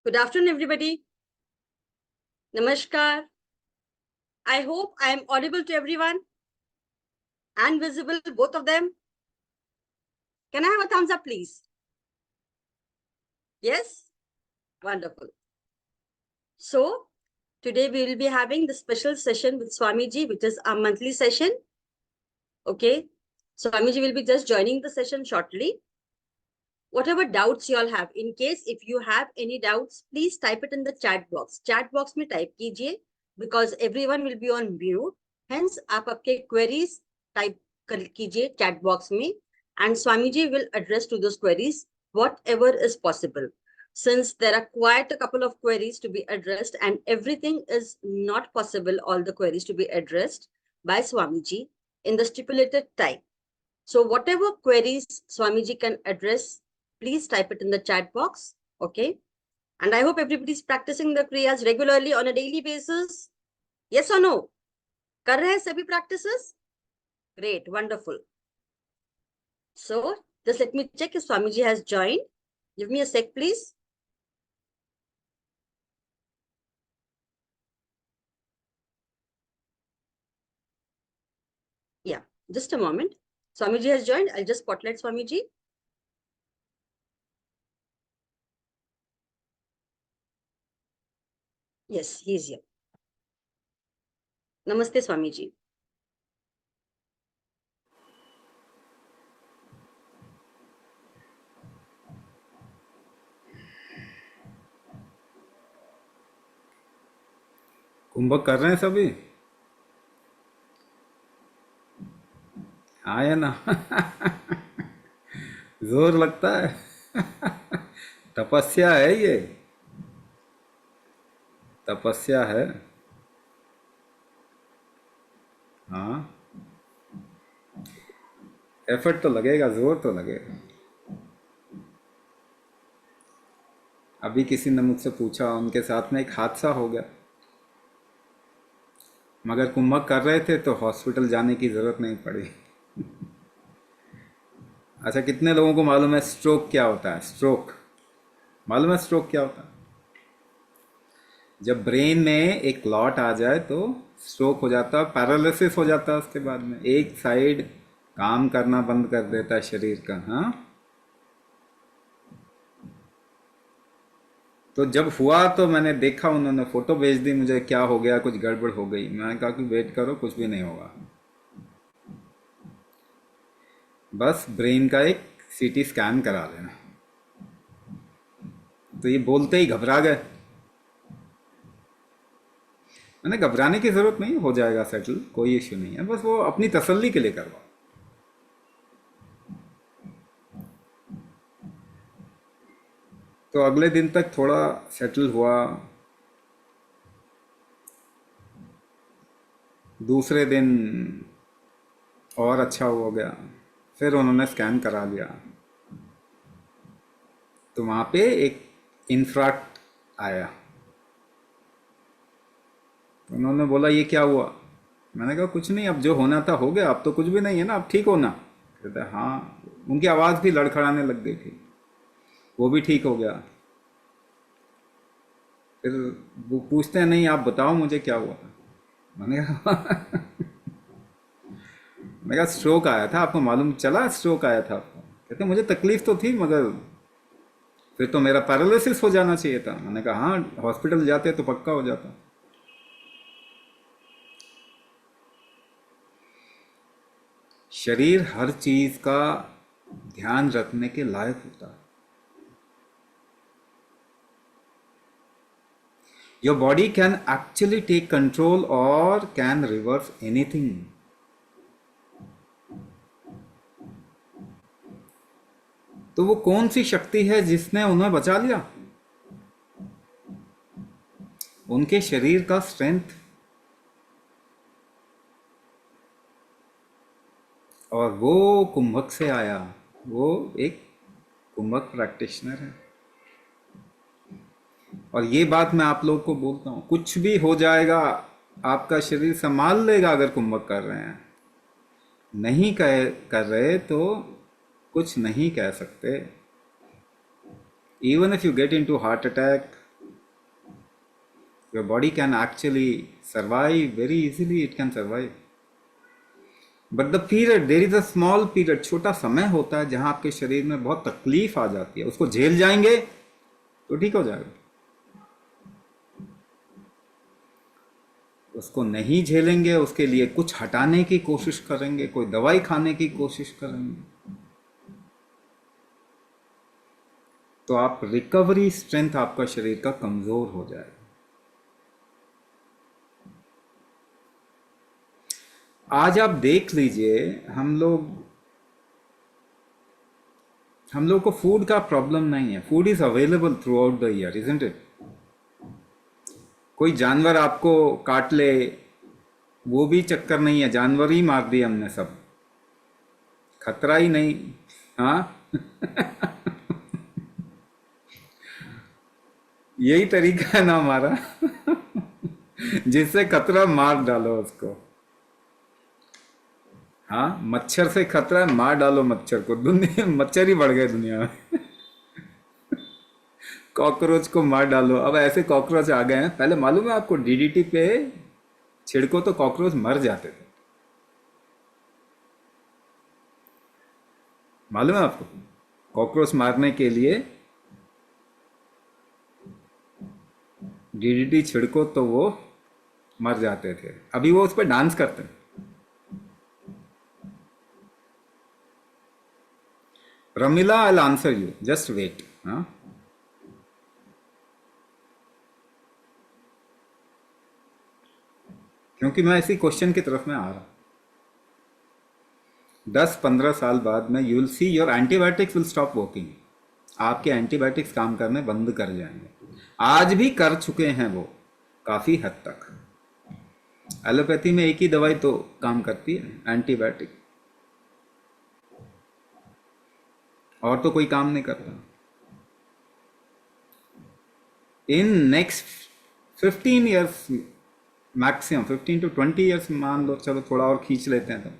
Good afternoon, everybody. Namaskar. I hope I am audible to everyone and visible, both of them. Can I have a thumbs up, please? Yes? Wonderful. So, today we will be having the special session with Swamiji, which is a monthly session. Okay. Swamiji will be just joining the session shortly. Whatever doubts you all have, in case if you have any doubts, please type it in the chat box. Chat box में type कीजिए because everyone will be on mute. Hence, आप आपके queries type कीजिए chat box में and Swamiji will address to those queries whatever is possible. Since there are quite a couple of queries to be addressed and everything is not possible, all the queries to be addressed by Swamiji in the stipulated time. So whatever queries Swamiji can address, please type it in the chat box. Okay. And I hope everybody's practicing the kriyas regularly on a daily basis. Yes or no? Kar rahe hain sabhi practices? Great. Wonderful. So just let me check if Swamiji has joined. Give me a sec, please. Yeah, just a moment. Swamiji has joined. I'll just spotlight Swamiji. Yes, he is here. Namaste, Swamiji. कुंभक कर रहे हैं सभी? हाँ या ना? जोर लगता है। तपस्या है ये, तपस्या है। हाँ, एफर्ट तो लगेगा, जोर तो लगेगा। अभी किसी ने मुझसे पूछा, उनके साथ में एक हादसा हो गया, मगर कुंभक कर रहे थे तो हॉस्पिटल जाने की ज़रूरत नहीं पड़ी। अच्छा, कितने लोगों को मालूम है स्ट्रोक क्या होता है? स्ट्रोक मालूम है? स्ट्रोक क्या होता है? जब ब्रेन में एक क्लॉट आ जाए तो स्ट्रोक हो जाता है, पैरालिसिस हो जाता है। उसके बाद में एक साइड काम करना बंद कर देता है शरीर का। हाँ, तो जब हुआ तो मैंने देखा, उन्होंने फोटो भेज दी मुझे, क्या हो गया, कुछ गड़बड़ हो गई। मैंने कहा कि वेट करो, कुछ भी नहीं होगा, बस ब्रेन का एक सीटी स्कैन करा लेना। तो ये बोलते ही घबरा गए। मैंने घबराने की ज़रूरत नहीं, हो जाएगा सेटल, कोई इश्यू नहीं है, बस वो अपनी तसल्ली के लिए करवाओ। तो अगले दिन तक थोड़ा सेटल हुआ। दूसरे दिन और अच्छा हो गया, फिर उन्होंने स्कैन करा लिया तो वहाँ पे एक इंफ्राक्ट आया। तो उन्होंने बोला ये क्या हुआ? मैंने कहा कुछ नहीं, अब जो होना था हो गया, अब तो कुछ भी नहीं है ना, अब ठीक होना। कहते हाँ। उनकी आवाज़ भी लड़खड़ाने लग गई थी, वो भी ठीक हो गया। फिर वो पूछते हैं नहीं आप बताओ मुझे क्या हुआ। मैंने कहा मैं कहा स्ट्रोक आया था, आपको मालूम चला स्ट्रोक आया था आपको? कहते मुझे तकलीफ तो थी, मगर फिर तो मेरा पैरालिसिस हो जाना चाहिए था। मैंने कहा हाँ, हॉस्पिटल जाते तो पक्का हो जाता। शरीर हर चीज का ध्यान रखने के लायक होता है। Your body can actually take control और कैन रिवर्स एनीथिंग। तो वो कौन सी शक्ति है जिसने उन्हें बचा लिया? उनके शरीर का स्ट्रेंथ। और वो कुंभक से आया, वो एक कुंभक प्रैक्टिशनर है। और ये बात मैं आप लोग को बोलता हूँ, कुछ भी हो जाएगा, आपका शरीर संभाल लेगा अगर कुंभक कर रहे हैं। नहीं कर रहे तो कुछ नहीं कह सकते। Even if you get into heart attack, your body can actually survive very easily, it can survive. But the period, there is a small period, छोटा समय होता है जहां आपके शरीर में बहुत तकलीफ आ जाती है, उसको झेल जाएंगे तो ठीक हो जाएगा। उसको नहीं झेलेंगे, उसके लिए कुछ हटाने की कोशिश करेंगे, कोई दवाई खाने की कोशिश करेंगे, तो आप रिकवरी स्ट्रेंथ आपका शरीर का कमजोर हो जाएगा। आज आप देख लीजिए, हम लोग को फूड का प्रॉब्लम नहीं है। Food is available through out the year, isn't it? कोई जानवर आपको काट ले, वो भी चक्कर नहीं है, जानवर ही मार दिए हमने सब, खतरा ही नहीं। हाँ यही तरीका है ना हमारा जिससे खतरा मार डालो उसको। हाँ, मच्छर से खतरा है, मार डालो मच्छर को। दुनिया मच्छर ही बढ़ गए दुनिया में कॉकरोच को मार डालो। अब ऐसे कॉकरोच आ गए हैं, पहले मालूम है आपको, डीडीटी पे छिड़को तो कॉकरोच मर जाते थे, मालूम है आपको? कॉकरोच मारने के लिए डीडीटी छिड़को तो वो मर जाते थे। अभी वो उस पर डांस करते हैं। Ramila, I'll answer you. Just wait. हाँ? क्योंकि मैं इसी क्वेश्चन की तरफ में आ रहा। 10-15 साल बाद में you will see your antibiotics will stop working. आपके एंटीबायोटिक्स काम करने बंद कर जाएंगे। आज भी कर चुके हैं वो काफ़ी हद तक। एलोपैथी में एक ही दवाई तो काम करती है, एंटीबायोटिक, और तो कोई काम नहीं करता। In next 15 years maximum, 15 to 20 years मान लो, चलो थोड़ा और खींच लेते हैं, तो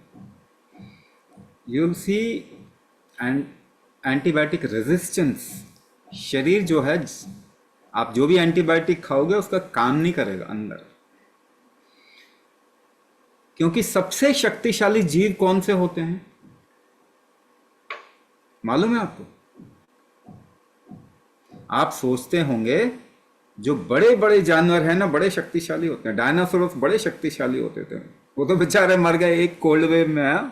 you will C antibiotic resistance. शरीर जो है, आप जो भी एंटीबायोटिक खाओगे उसका काम नहीं करेगा अंदर। क्योंकि सबसे शक्तिशाली जीव कौन से होते हैं मालूम है आपको? आप सोचते होंगे जो बड़े बड़े जानवर हैं ना, बड़े शक्तिशाली होते हैं। डायनासोरस बड़े शक्तिशाली होते थे, वो तो बेचारे मर गए एक कोल्ड वेव में।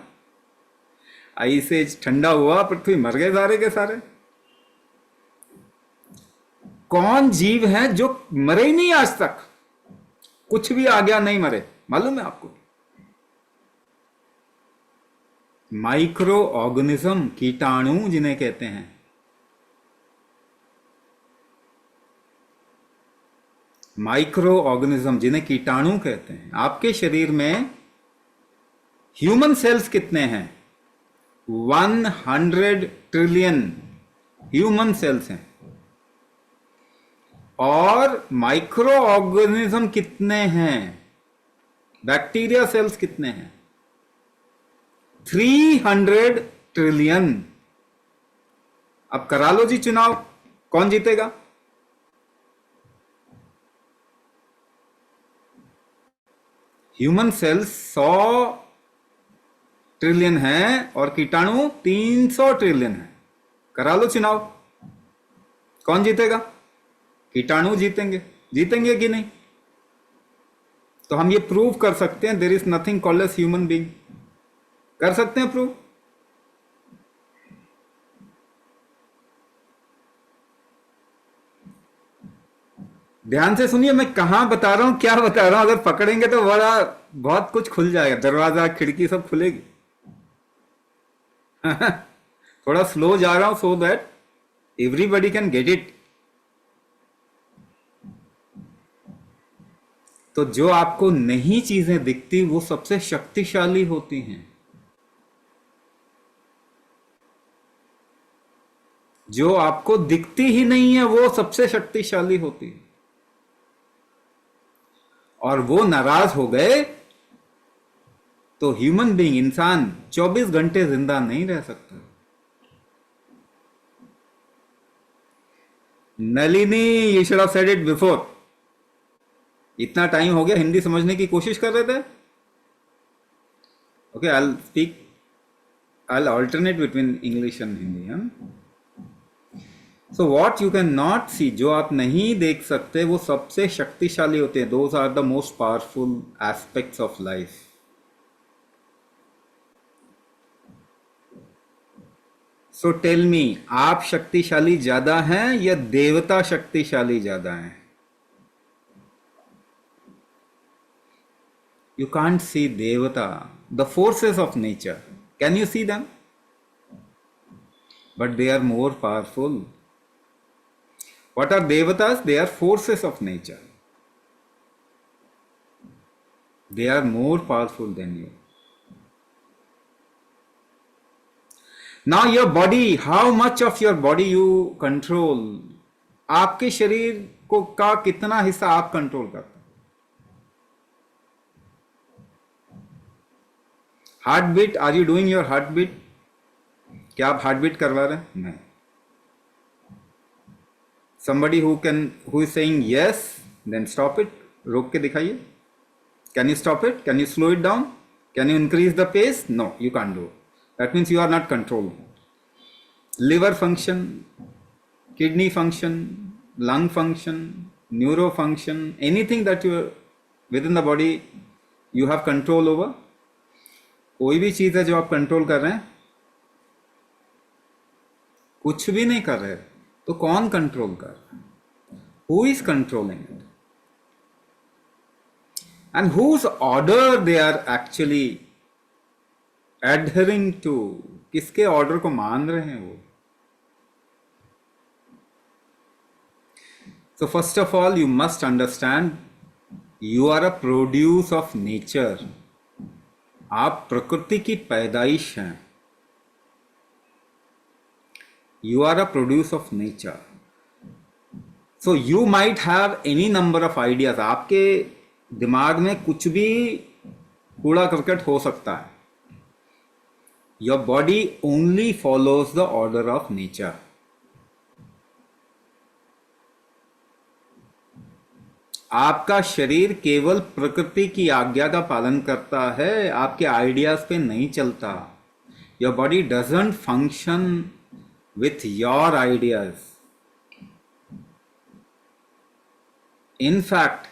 आइस एज ठंडा हुआ, पृथ्वी मर गए सारे के सारे। कौन जीव है जो मरे ही नहीं आज तक? कुछ भी आ गया नहीं मरे, मालूम है आपको? माइक्रो ऑर्गेनिज्म, कीटाणु जिन्हें कहते हैं। माइक्रो ऑर्गेनिज्म जिन्हें कीटाणु कहते हैं। आपके शरीर में ह्यूमन सेल्स कितने हैं? 100 ट्रिलियन ह्यूमन सेल्स हैं। और माइक्रो ऑर्गेनिज्म कितने हैं? बैक्टीरिया सेल्स कितने हैं? 300 ट्रिलियन। अब करा लो जी चुनाव, कौन जीतेगा? ह्यूमन सेल्स 100 ट्रिलियन है और कीटाणु 300 ट्रिलियन है। करा लो चुनाव, कौन जीतेगा? कीटाणु जीतेंगे। जीतेंगे कि नहीं? तो हम ये प्रूव कर सकते हैं, there is nothing called as human being. कर सकते हैं प्रूव। ध्यान से सुनिए, मैं कहां बता रहा हूं, क्या बता रहा हूं। अगर पकड़ेंगे तो बड़ा बहुत कुछ खुल जाएगा, दरवाजा खिड़की सब खुलेगी थोड़ा स्लो जा रहा हूं so that everybody can get it. तो जो आपको नहीं चीजें दिखती वो सबसे शक्तिशाली होती हैं। जो आपको दिखती ही नहीं है वो सबसे शक्तिशाली होती है। और वो नाराज हो गए तो ह्यूमन बीइंग, इंसान 24 घंटे जिंदा नहीं रह सकता। Nalini, you should have said it before. इतना टाइम हो गया, हिंदी समझने की कोशिश कर रहे थे. Okay, I'll alternate between English and Hindi. So what you can not see, जो आप नहीं देख सकते, वो सबसे शक्तिशाली होते हैं. Those are the most powerful aspects of life. So tell me, आप शक्तिशाली ज्यादा हैं या देवता शक्तिशाली ज्यादा हैं? You can't see devata, the forces of nature. Can you see them? But they are more powerful. What are devatas? They are forces of nature. They are more powerful than you. Now your body, how much of your body you control? आपके शरीर को का कितना हिस्सा आप control करते हैं? Heart beat, are you doing your heart beat? क्या आप हार्ट बीट करवा रहे हैं? नहीं. Somebody who is saying yes, then stop it. रोक के दिखाइए. Can you stop it? Can you slow it down? Can you increase the pace? No, you can't do. That means you are not controlling. Liver function, kidney function, lung function, neuro function, anything that you within the body you have control over. कोई भी चीज है जो आप control कर रहे हैं, कुछ भी नहीं कर रहे, तो कौन कंट्रोल कर रहा है? Who is controlling it and whose order they are actually adhering to? किसके ऑर्डर को मान रहे हैं वो? So first of all you must understand you are a produce of nature. आप प्रकृति की पैदाइश हैं. You are a produce of nature. So you might have any number of ideas. आपके दिमाग में कुछ भी कूड़ा करकट हो सकता है. Your body only follows the order of nature. आपका शरीर केवल प्रकृति की आज्ञा का पालन करता है, आपके आइडियाज पे नहीं चलता. Your body doesn't function with your ideas. In fact,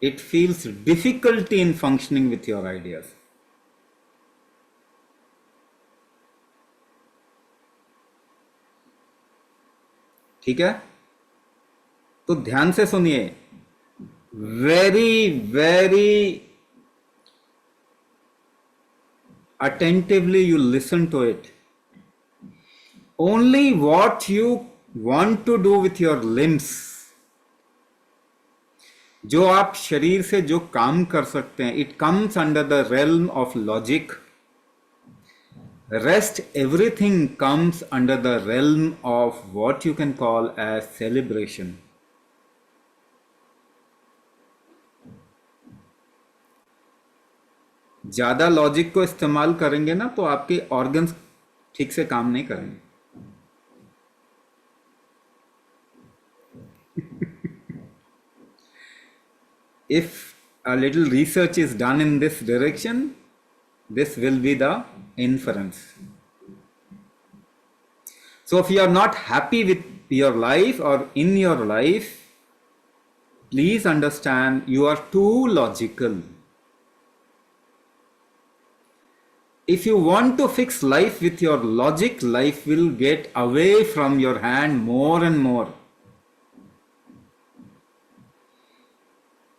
it feels difficulty in functioning with your ideas. ठीक है? तो ध्यान से सुनिए. Very, very attentively you listen to it. Only what you want to do with your limbs, जो आप शरीर से जो काम कर सकते हैं, it comes under the realm of logic. Rest, everything comes under the realm of what you can call as celebration. ज्यादा लॉजिक को इस्तेमाल करेंगे ना तो आपके ऑर्गन्स ठीक से काम नहीं करेंगे. If a little research is done in this direction, this will be the inference. So if you are not happy with your life or in your life, please understand you are too logical. If you want to fix life with your logic, life will get away from your hand more and more.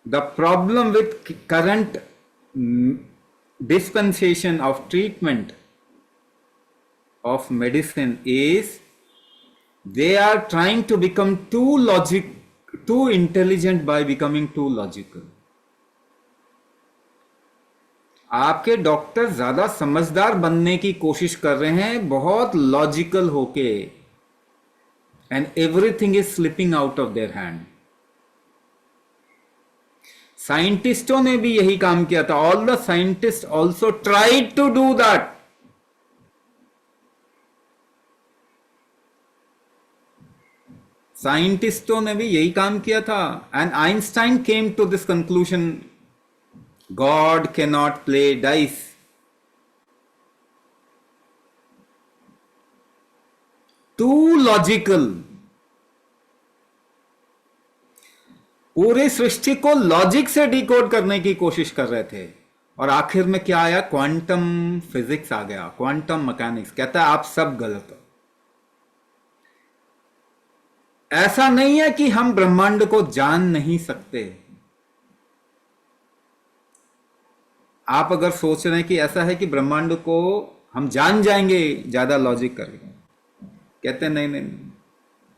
The problem with current dispensation of treatment of medicine is they are trying to become too intelligent by becoming too logical. आपके doctor ज्यादा समझदार बनने की कोशिश कर रहे हैं, बहुत लॉजिकल होके, and everything is slipping out of their hand. साइंटिस्टों ने भी यही काम किया था. All the scientist also tried to do that. साइंटिस्टों ने भी यही काम किया था, and Einstein came to this conclusion, God can not play dice. Too logical. पूरी सृष्टि को लॉजिक से डिकोड करने की कोशिश कर रहे थे, और आखिर में क्या आया? क्वांटम फिजिक्स आ गया, क्वांटम मैकेनिक्स. कहता है आप सब गलत हो. ऐसा नहीं है कि हम ब्रह्मांड को जान नहीं सकते. आप अगर सोच रहे हैं कि ऐसा है कि ब्रह्मांड को हम जान जाएंगे ज्यादा लॉजिक करके, कहते हैं नहीं नहीं,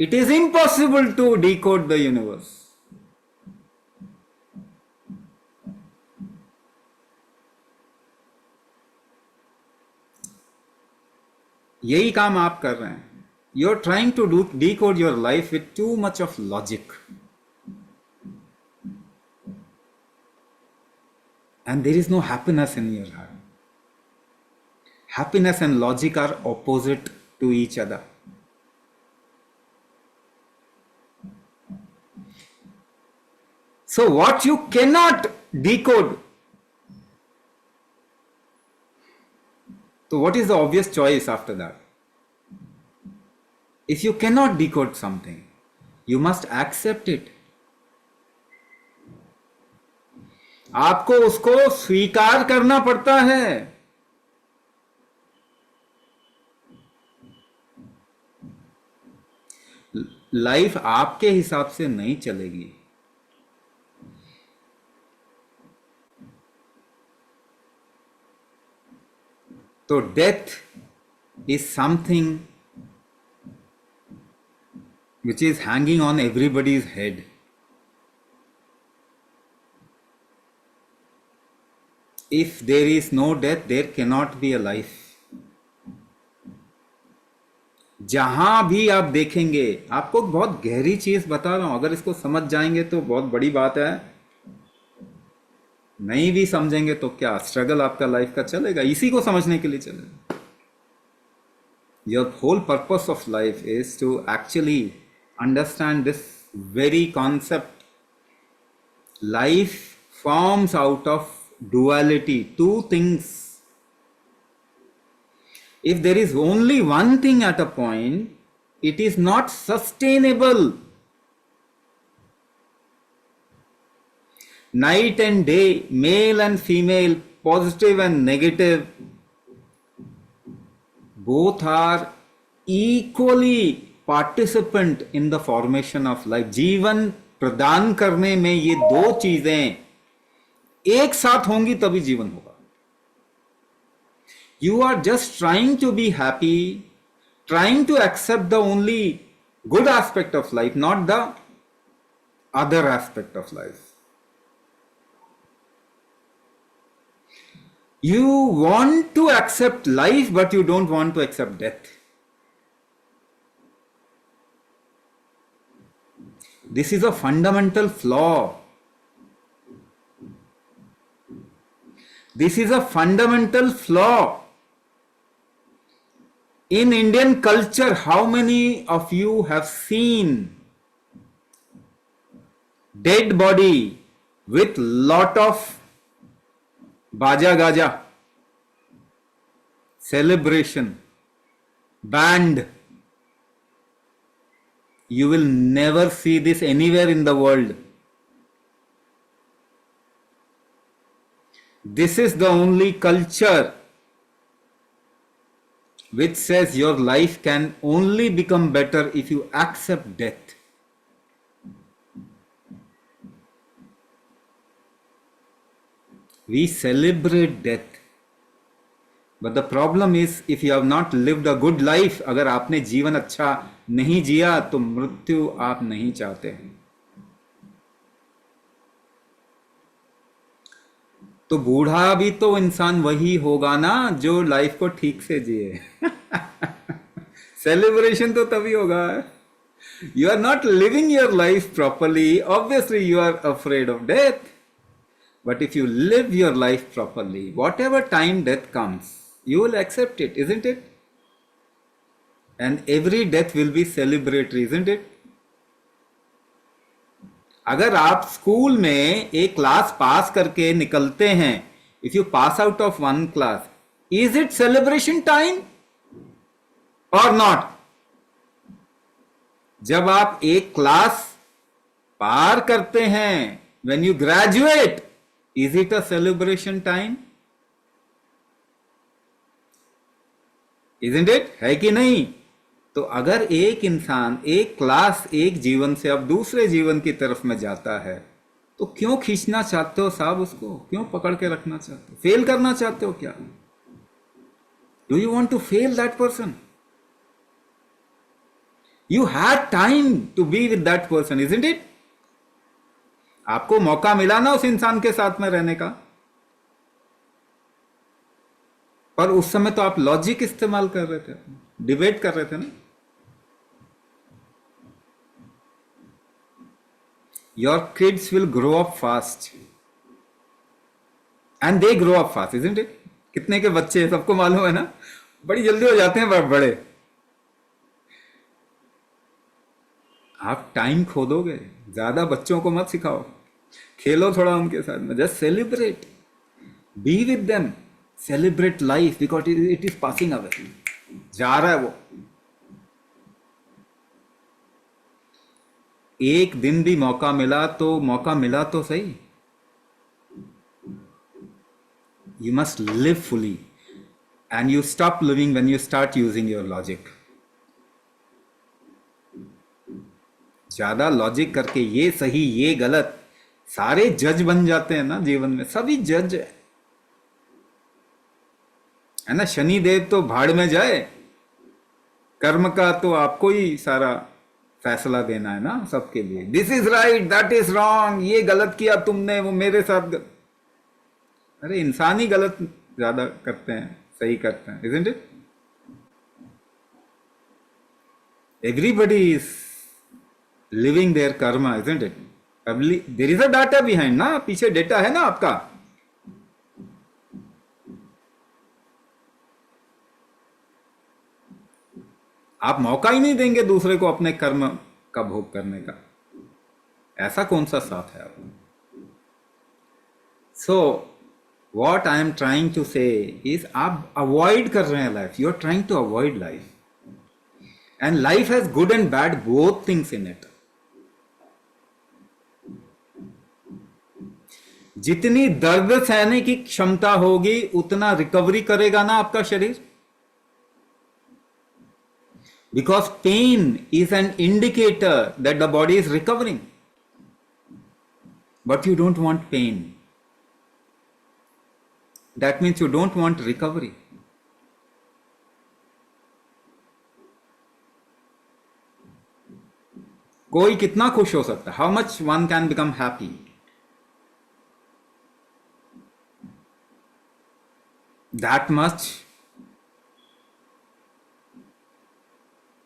it is impossible to decode the universe. यही काम आप कर रहे हैं. You are trying to do decode your life with too much of logic, and there is no happiness in your heart. Happiness and logic are opposite to each other. So what you cannot decode, so what is the obvious choice after that? If you cannot decode something, you must accept it. आपको उसको स्वीकार करना पड़ता है. Life आपके हिसाब से नहीं चलेगी. तो death is something which is hanging on everybody's head. If there is no death, there cannot be a life. जहां भी आप देखेंगे, आपको बहुत गहरी चीज बता रहा हूं, अगर इसको समझ जाएंगे तो बहुत बड़ी बात है. नहीं भी समझेंगे तो क्या स्ट्रगल आपका लाइफ का चलेगा. इसी को समझने के लिए चलेगा. Your whole purpose of life is to actually understand this very concept. Life forms out of duality, two things. If there is only one thing at a point, it is not sustainable. Night and day, male and female, positive and negative, both are equally participant in the formation of life. जीवन प्रदान करने में ये दो चीजें एक साथ होंगी तभी जीवन होगा. You are just trying to be happy, trying to accept the only good aspect of life, not the other aspect of life. You want to accept life, but you don't want to accept death. This is a fundamental flaw. This is a fundamental flaw. In Indian culture, how many of you have seen dead body with lot of baja gaja, celebration, band? You will never see this anywhere in the world. This is the only culture which says your life can only become better if you accept death. We celebrate death. But the problem is, if you have not lived a good life, अगर आपने जीवन अच्छा नहीं जिया तो मृत्यु आप नहीं चाहते हैं. तो बूढ़ा भी तो इंसान वही होगा ना जो लाइफ को ठीक से जिए. सेलिब्रेशन तो तभी होगा. You are not living your life properly. Obviously, you are afraid of death. But if you live your life properly, whatever time death comes, you will accept it, isn't it? And every death will be celebratory, isn't it? अगर आप school में एक class pass करके निकलते हैं, if you pass out of one class, is it celebration time और not? जब आप एक क्लास पार करते हैं, when you graduate, is it a celebration time? Isn't it? है कि नहीं? तो अगर एक इंसान एक क्लास, एक जीवन से अब दूसरे जीवन की तरफ में जाता है, तो क्यों खींचना चाहते हो साहब उसको? क्यों पकड़ के रखना चाहते हो? फेल करना चाहते हो क्या? Do you want to fail that person? You had time to be with that person, isn't it? आपको मौका मिला ना उस इंसान के साथ में रहने का, पर उस समय तो आप लॉजिक इस्तेमाल कर रहे थे, डिबेट कर रहे थे ना। Your kids will grow up fast and they grow up fast, isn't it? कितने के बच्चे सबको मालूम है ना, बड़ी जल्दी हो जाते हैं बड़े। आप टाइम खो दोगे, ज्यादा बच्चों को मत सिखाओ, खेलो थोड़ा उनके साथ में, just celebrate, be with them, celebrate life because it is passing away, जा रहा है वो। एक दिन भी मौका मिला तो सही। You must live fully and you stop living when you start using your logic. ज्यादा लॉजिक करके ये सही ये गलत, सारे जज बन जाते हैं ना जीवन में, सभी जज है ना। शनि देव तो भाड़ में जाए, कर्म का तो आपको ही सारा फैसला देना है ना सबके लिए। This is right, that is wrong, ये गलत किया तुमने, वो मेरे साथ अरे इंसान ही गलत ज्यादा करते हैं, सही करते हैं, isn't it? Everybody is living their karma, isn't it? There is a data behind ना, पीछे डेटा है ना आपका। आप मौका ही नहीं देंगे दूसरे को अपने कर्म का भोग करने का, ऐसा कौन सा साथ है आप? So what I am trying to say is, आप अवॉइड कर रहे हैं life, you are trying to avoid life, and life has good and bad both things in it. जितनी दर्द सहने की क्षमता होगी उतना रिकवरी करेगा ना आपका शरीर, because pain is an indicator that the body is recovering, but you don't want pain, that means you don't want recovery. कोई कितना खुश हो सकता है? how much one can become happy? that much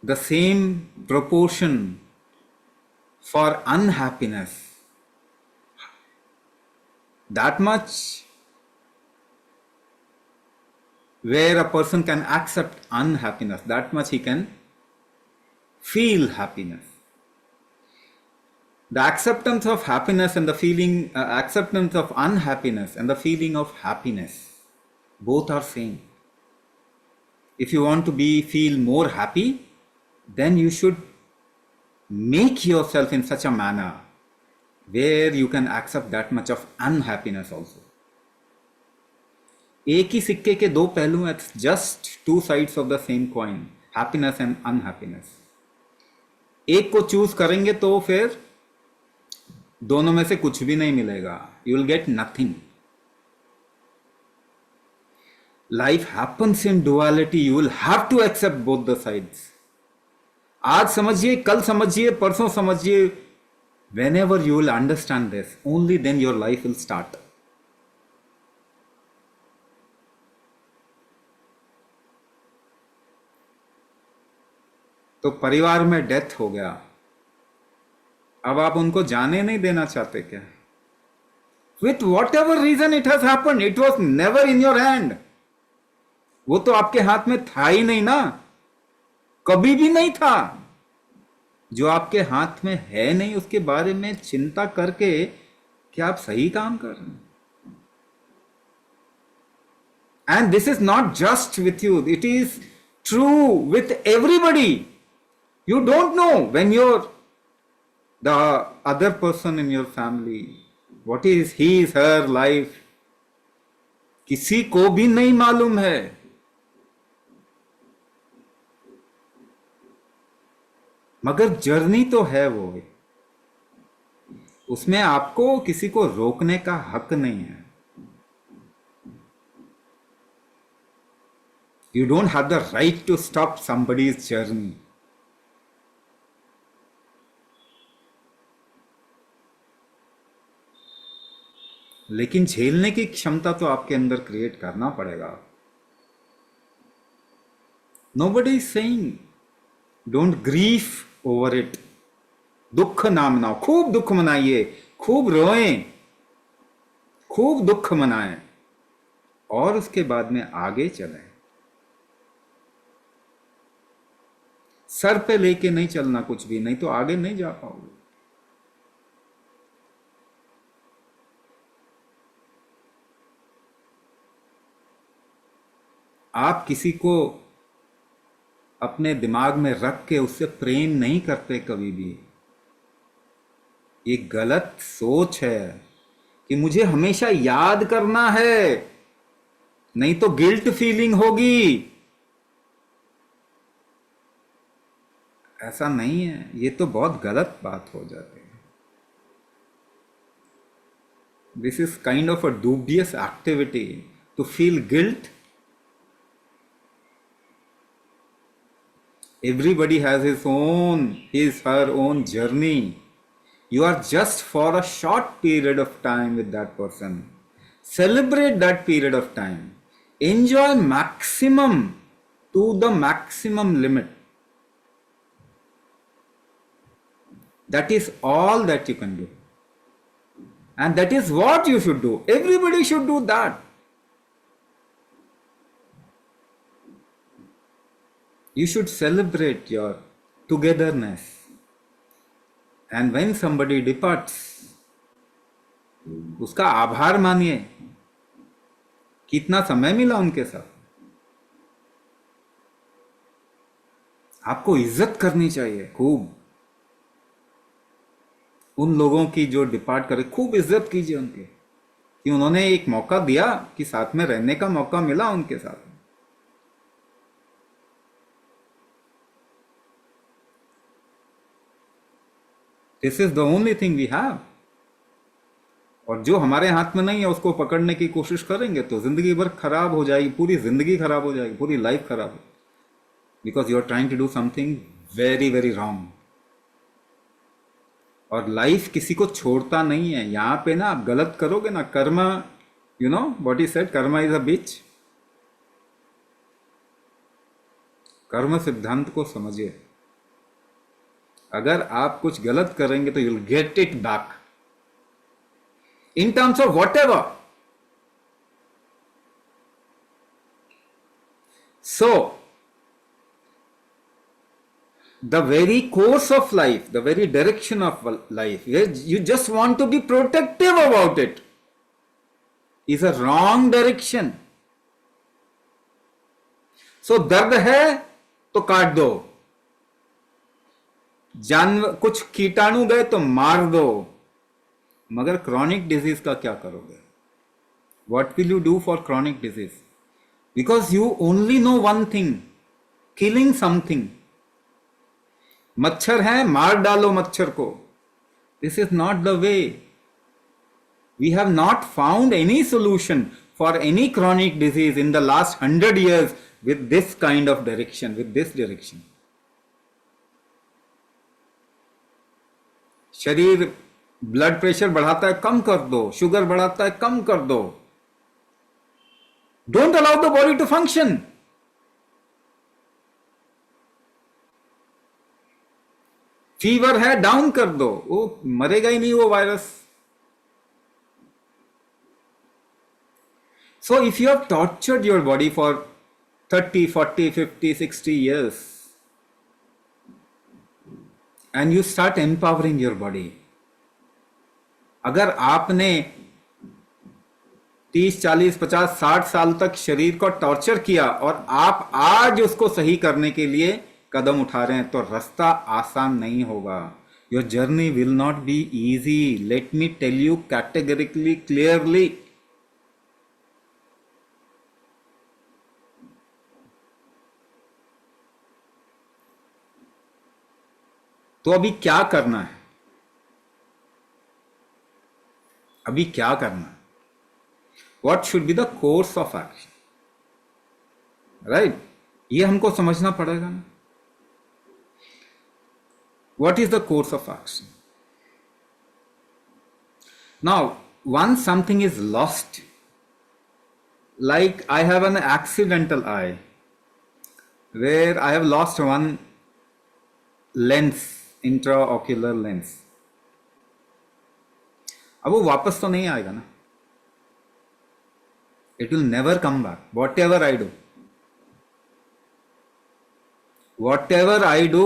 the same proportion for unhappiness, that much where a person can accept unhappiness, that much he can feel happiness. The acceptance of happiness and the feeling, acceptance of unhappiness and the feeling of happiness, both are same. If you want to feel more happy, then you should make yourself in such a manner where you can accept that much of unhappiness also. एक ही सिक्के के दो पहलू हैं, just two sides of the same coin, happiness and unhappiness. एक को choose करेंगे तो फिर दोनों में से कुछ भी नहीं मिलेगा, you will get nothing. Life happens in duality, you will have to accept both the sides. आज समझिए, कल समझिए, परसों समझिए, whenever you will understand this, only then your life will start. तो परिवार में डेथ हो गया, अब आप उनको जाने नहीं देना चाहते क्या? With whatever reason it has happened, it was never in your hand. वो तो आपके हाथ में था ही नहीं ना, कभी भी नहीं था। जो आपके हाथ में है नहीं उसके बारे में चिंता करके क्या आप सही काम कर रहे हैं? And this is not just with you, it is true with everybody. You don't know when you're the other person in your family, what is his, her life. किसी को भी नहीं मालूम है. मगर जर्नी तो है वो, उसमें आपको किसी को रोकने का हक नहीं है. You don't have the right to stop somebody's journey. लेकिन झेलने की क्षमता तो आपके अंदर क्रिएट करना पड़ेगा. Nobody is saying don't grieve over it. दुख ना मनाओ, खूब दुख मनाइए, खूब रोएं, खूब दुख मनाएं और उसके बाद में आगे चलें. सर पे लेके नहीं चलना कुछ भी, नहीं तो आगे नहीं जा पाओगे. आप किसी को अपने दिमाग में रख के उससे प्रेम नहीं करते कभी भी. ये गलत सोच है कि मुझे हमेशा याद करना है, नहीं तो गिल्ट फीलिंग होगी. ऐसा नहीं है, ये तो बहुत गलत बात हो जाती है. This is kind of a dubious activity to feel guilt. Everybody has his her own journey. You are just for a short period of time with that person. Celebrate that period of time. Enjoy maximum to the maximum limit. That is all that you can do. And that is what you should do. Everybody should do that. You should celebrate your togetherness. And when somebody departs, उसका आभार मानिए. कितना समय मिला उनके साथ. आपको इज्जत करनी चाहिए खूब. उन लोगों की जो डिपार्ट करे, खूब इज्जत कीजिए उनके, कि उन्होंने एक मौका दिया, कि साथ में रहने का मौका मिला उनके साथ. This is the only thing we have. और जो हमारे हाथ में नहीं है उसको पकड़ने की कोशिश करेंगे तो जिंदगी भर खराब हो जाएगी, पूरी जिंदगी खराब हो जाएगी, पूरी लाइफ खराब हो. Because you are trying to do something very very wrong. और लाइफ किसी को छोड़ता नहीं है. यहां पे ना आप गलत करोगे ना, कर्म, you know what is said, karma is a bitch. कर्म सिद्धांत को समझिए. अगर आप कुछ गलत करेंगे तो you will get it back in terms of what ever. So the very course of life, the very direction of life, you just want to be protective about it, is a wrong direction. So दर्द है तो काट दो, जानवर कुछ कीटाणु गए तो मार दो. मगर क्रॉनिक डिजीज का क्या करोगे? What will you do for chronic disease? Because you only know one thing, killing something. मच्छर है, मार डालो मच्छर को. This is not the way. We have not found any solution for any chronic disease in the last 100 years with this kind of direction, with this direction. शरीर blood pressure बढ़ाता है, कम कर दो. शुगर बढ़ाता है, कम कर दो. Don't allow the body to function. Fever है, डाउन कर दो. वो मरेगा ही नहीं वो virus. So if you have tortured your body for 30, 40, 50, 60 years and you start empowering your body. अगर आपने 30, 40, 50, 60 साल तक शरीर को टॉर्चर किया और आप आज उसको सही करने के लिए कदम उठा रहे हैं, तो रास्ता आसान नहीं होगा. Your journey will not be easy. Let me tell you categorically, clearly. तो अभी क्या करना है? अभी क्या करना है? What should be the course of action? Right? ये हमको समझना पड़ेगा ना. What is the course of action? Now, once something is lost, like I have an accidental eye, where I have lost one lens, intraocular lens. अब वो वापस तो नहीं आएगा ना. It will never come back. Whatever I do,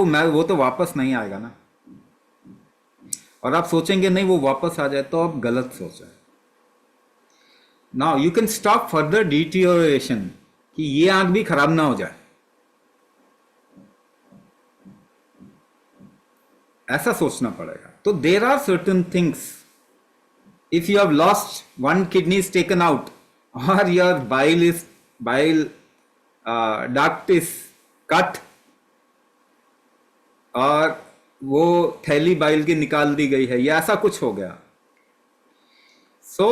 मैं वो तो वापस नहीं आएगा ना. और आप सोचेंगे नहीं वो वापस आ जाए, तो आप गलत सोच रहे. Now you can stop further deterioration, कि ये आंख भी खराब ना हो जाए, ऐसा सोचना पड़ेगा. तो there are certain things. If you have lost one kidney is taken out, or your bile duct is cut, और वो थैली बाइल की निकाल दी गई है, या ऐसा कुछ हो गया, सो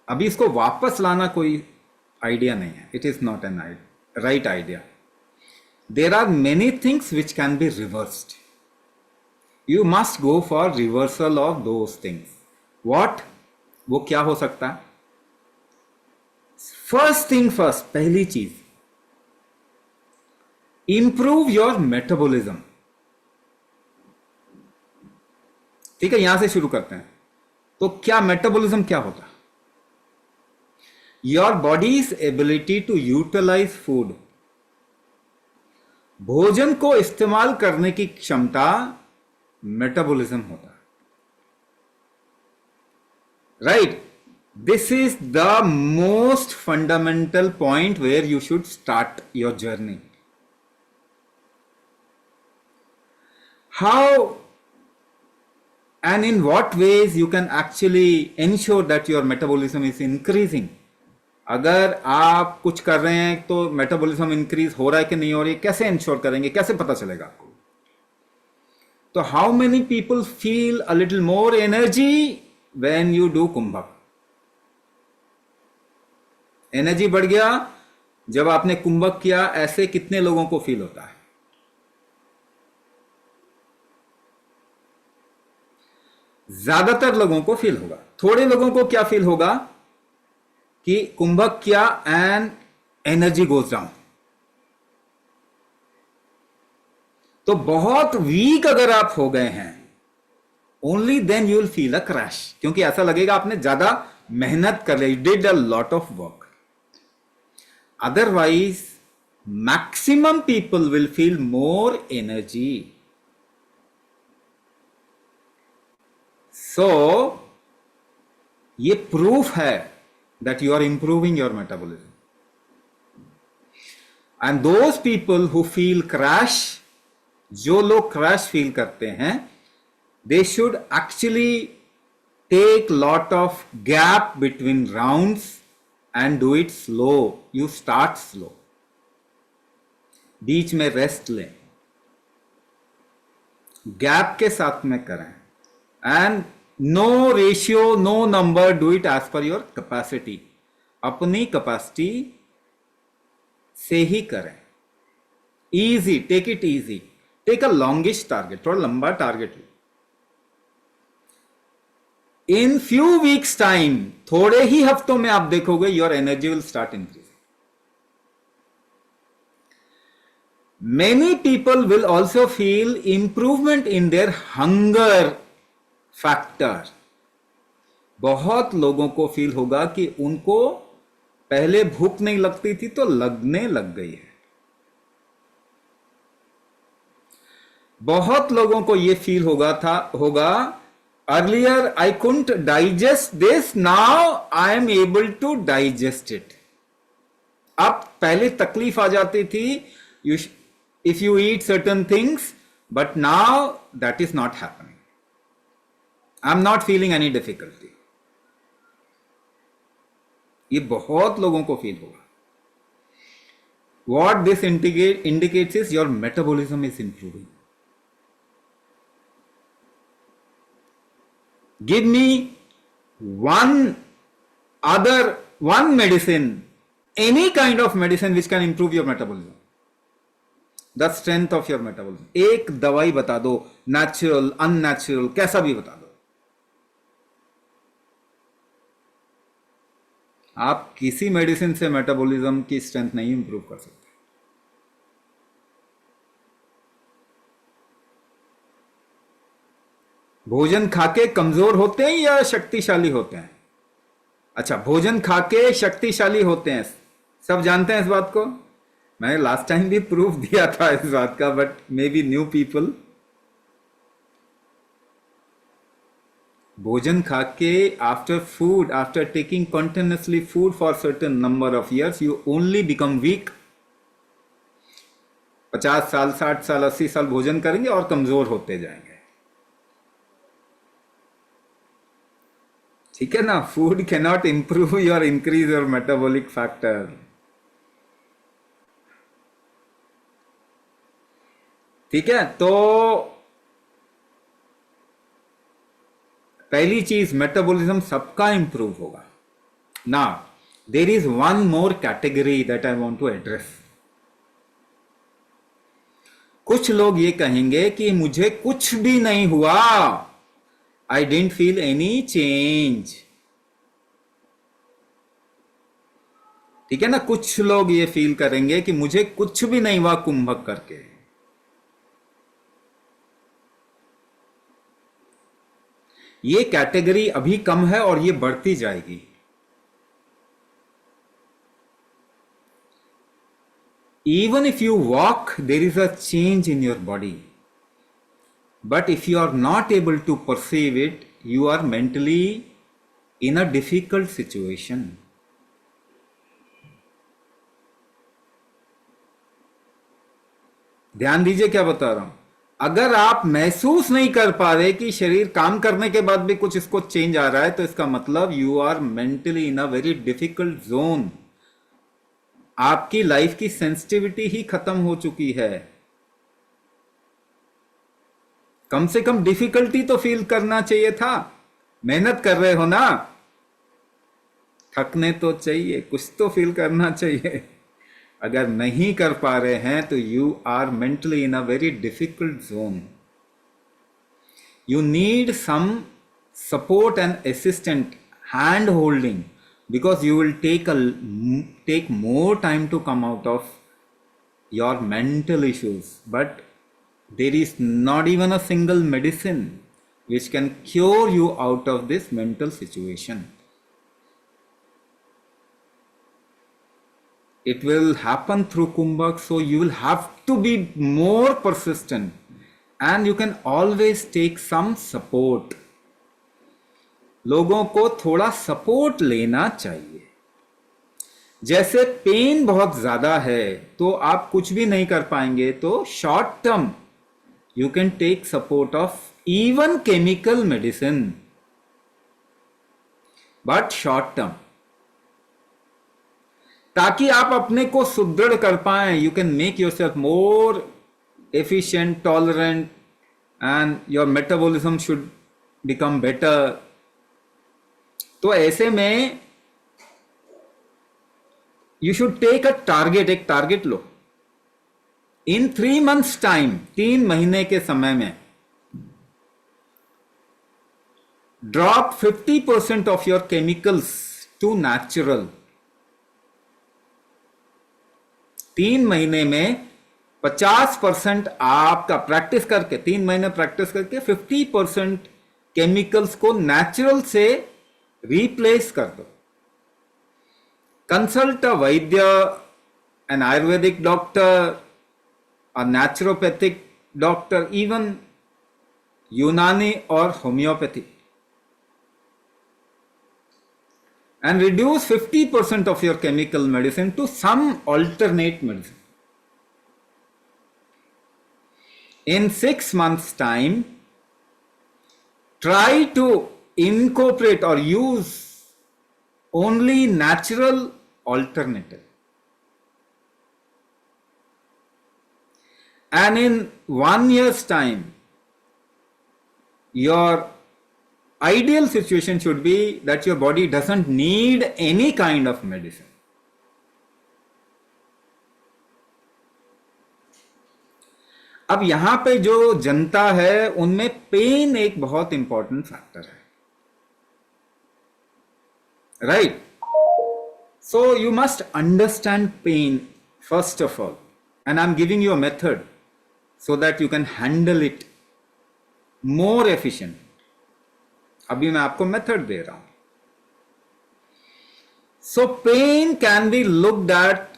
अभी इसको वापस लाना कोई आइडिया नहीं है. It is not an right idea. There are many things which can be reversed. You must go for reversal of those things. What? वो क्या हो सकता है? फर्स्ट थिंग फर्स्ट, पहली चीज, इंप्रूव योर मेटाबॉलिज्म. ठीक है, यहां से शुरू करते हैं. तो क्या मेटाबॉलिज्म क्या होता है? Your body's ability to utilize food. भोजन को इस्तेमाल करने की क्षमता मेटाबॉलिज्म होता है. Right? This is the most fundamental point where you should start your journey. How and in what ways you can actually ensure that your metabolism is increasing? अगर आप कुछ कर रहे हैं तो मेटाबॉलिज्म इंक्रीज हो रहा है कि नहीं हो रही है, कैसे इंश्योर करेंगे, कैसे पता चलेगा आपको? तो how many people feel a little more energy when you do kumbhak? Energy बढ़ गया जब आपने कुंभक किया, ऐसे कितने लोगों को फील होता है? ज्यादातर लोगों को फील होगा. थोड़े लोगों को क्या फील होगा कि कुंभक किया एंड एनर्जी गोज डाउन. तो बहुत वीक अगर आप हो गए हैं, only then you will feel a crash, क्योंकि ऐसा लगेगा आपने ज्यादा मेहनत कर ली, did a lot of work. Otherwise, maximum people will feel more energy. So, ये proof है that you are improving your metabolism. And those people who feel crash, जो लोग crash feel करते हैं, they should actually take lot of gap between rounds and do it slow. You start slow. बीच में rest लें, gap के साथ में करें, and no ratio, no number, do it as per your capacity. अपनी capacity से ही करें. Easy, take it easy. Take a longish target, थोड़ा लंबा टारगेट लो. इन फ्यू वीक्स टाइम, थोड़े ही हफ्तों में आप देखोगे your energy will start increasing. Many people will also feel improvement in their hunger factor. बहुत लोगों को फील होगा कि उनको पहले भूख नहीं लगती थी तो लगने लग गई है. बहुत लोगों को ये फील होगा earlier I couldn't digest this, now I am able to digest it. अब पहले तकलीफ आ जाती थी if you eat certain things, but now that is not happening, I am not feeling any difficulty. ये बहुत लोगों को फील होगा। What this indicates is your metabolism is improving. Give me one medicine, any kind of medicine which can improve your metabolism, the strength of your metabolism. एक दवाई बता दो, natural, unnatural, कैसा भी बता दो। आप किसी मेडिसिन से मेटाबॉलिज्म की स्ट्रेंथ नहीं इंप्रूव कर सकते। भोजन खाके कमजोर होते हैं या शक्तिशाली होते हैं? अच्छा, भोजन खाके शक्तिशाली होते हैं, सब जानते हैं इस बात को। मैंने लास्ट टाइम भी प्रूफ दिया था इस बात का, but may be new people. भोजन खाके after taking continuously food for certain number of years, you only become weak. 50 साल, 60 साल, 80 साल भोजन करेंगे और कमजोर होते जाएंगे। ठीक है ना? Food can not improve your increase your metabolic factor. ठीक है, तो पहली चीज, मेटाबॉलिज्म सबका इंप्रूव होगा। ना there is one more category that I want to address. कुछ लोग ये कहेंगे कि मुझे कुछ भी नहीं हुआ, I didn't feel any change. ठीक है ना? कुछ लोग ये फील करेंगे कि मुझे कुछ भी नहीं हुआ कुंभक करके। ये कैटेगरी अभी कम है और ये बढ़ती जाएगी। Even if you walk, there is a change in your body. But if you are not able to perceive it, you are mentally in a difficult situation. ध्यान दीजिए क्या बता रहा हूं। अगर आप महसूस नहीं कर पा रहे कि शरीर काम करने के बाद भी कुछ इसको चेंज आ रहा है, तो इसका मतलब you are mentally in a very difficult zone. आपकी लाइफ की सेंसिटिविटी ही खत्म हो चुकी है। कम से कम डिफिकल्टी तो फील करना चाहिए था। मेहनत कर रहे हो ना, थकने तो चाहिए, कुछ तो फील करना चाहिए। अगर नहीं कर पा रहे हैं तो you are mentally in a very difficult zone. You need some support and assistant, hand holding, because you will take more time to come out of your mental issues, but there is not even a single medicine which can cure you out of this mental situation. It will happen through kumbhak, so you will have to be more persistent, and you can always take some support. लोगों को थोड़ा support लेना चाहिए। जैसे pen बहुत ज्यादा है तो आप कुछ भी नहीं कर पाएंगे, तो short term you can take support of even chemical medicine, but short term, ताकि आप अपने को सुदृढ़ कर पाएं। You can make yourself more efficient, tolerant, and your metabolism should become better. तो ऐसे में you should take a target, एक टारगेट लो। इन 3 months टाइम, 3 महीने के समय में drop 50% of your chemicals to natural. 3 महीने में 50% आपका प्रैक्टिस करके, 3 महीने प्रैक्टिस करके 50% केमिकल्स को नेचुरल से रिप्लेस कर दो। Consult a Vaidya, N Ayurvedic doctor, a naturopathic doctor, even यूनानी और homeopathy, and reduce 50% of your chemical medicine to some alternate medicine. In 6 months' time, try to incorporate or use only natural alternative. And in 1 year's time, your ideal situation should be that your body doesn't need any kind of medicine. अब यहां पे जो जनता है उनमें pain एक बहुत important factor है, right? So you must understand pain first of all, and I am giving you a method so that you can handle it more efficient. अभी मैं आपको मेथड दे रहा हूं. So pain can be looked at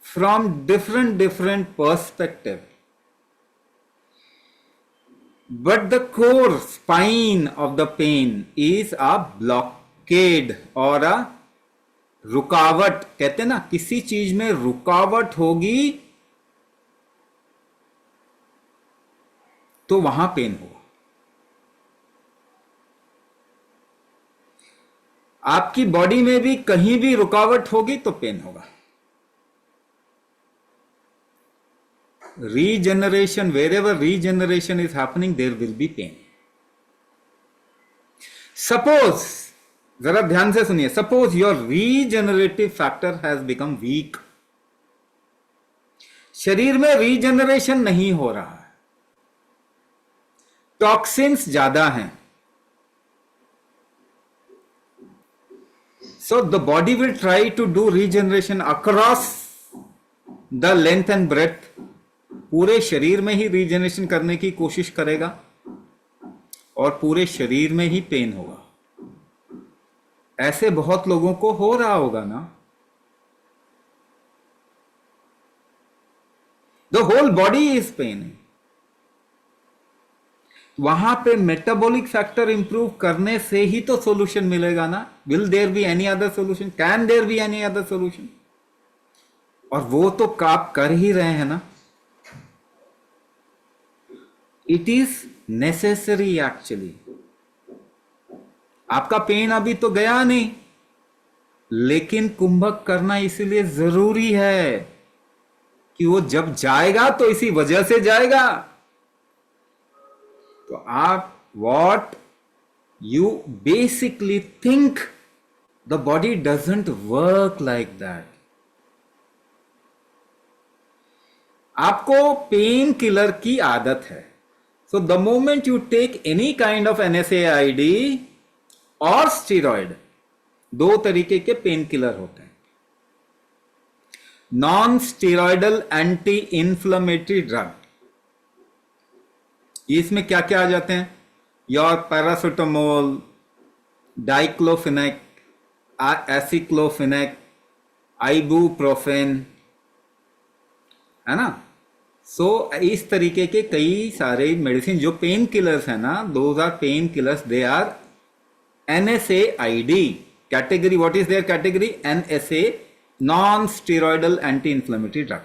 from different perspective, but the core spine of the pain is a blockade or a रुकावट. कहते हैं ना, किसी चीज में रुकावट होगी तो वहां पेन होगा. आपकी बॉडी में भी कहीं भी रुकावट होगी तो पेन होगा. Regeneration, wherever regeneration is happening, there will be pain. Suppose, जरा ध्यान से सुनिए, suppose your regenerative factor has become weak. शरीर में रीजनरेशन नहीं हो रहा है, टॉक्सिन्स ज्यादा हैं. So the body will try to do regeneration across the length and breadth. पूरे शरीर में ही रीजनरेशन करने की कोशिश करेगा और पूरे शरीर में ही पेन होगा. ऐसे बहुत लोगों को हो रहा होगा ना. The whole body is paining. वहां पे मेटाबॉलिक फैक्टर इंप्रूव करने से ही तो सॉल्यूशन मिलेगा ना. Will there be any other solution? Can there be any other solution? और वो तो आप कर ही रहे हैं ना. It is necessary actually. आपका पेन अभी तो गया नहीं, लेकिन कुंभक करना इसीलिए जरूरी है कि वो जब जाएगा तो इसी वजह से जाएगा. तो आप what you basically think, the body doesn't work like that. आपको पेन किलर की आदत है. So the moment you take any kind of NSAID और स्टीरॉयड, दो तरीके के पेन किलर होते हैं. Non steroidal anti inflammatory drug, इसमें क्या क्या आ जाते हैं? Your paracetamol, diclofenac, aceclofenac, ibuprofen, है ना. सो इस तरीके के कई सारे मेडिसिन जो पेन किलर्स है ना, those are pain killers. They are NSAID category. What is there category? NSA, non steroidal anti inflammatory drug.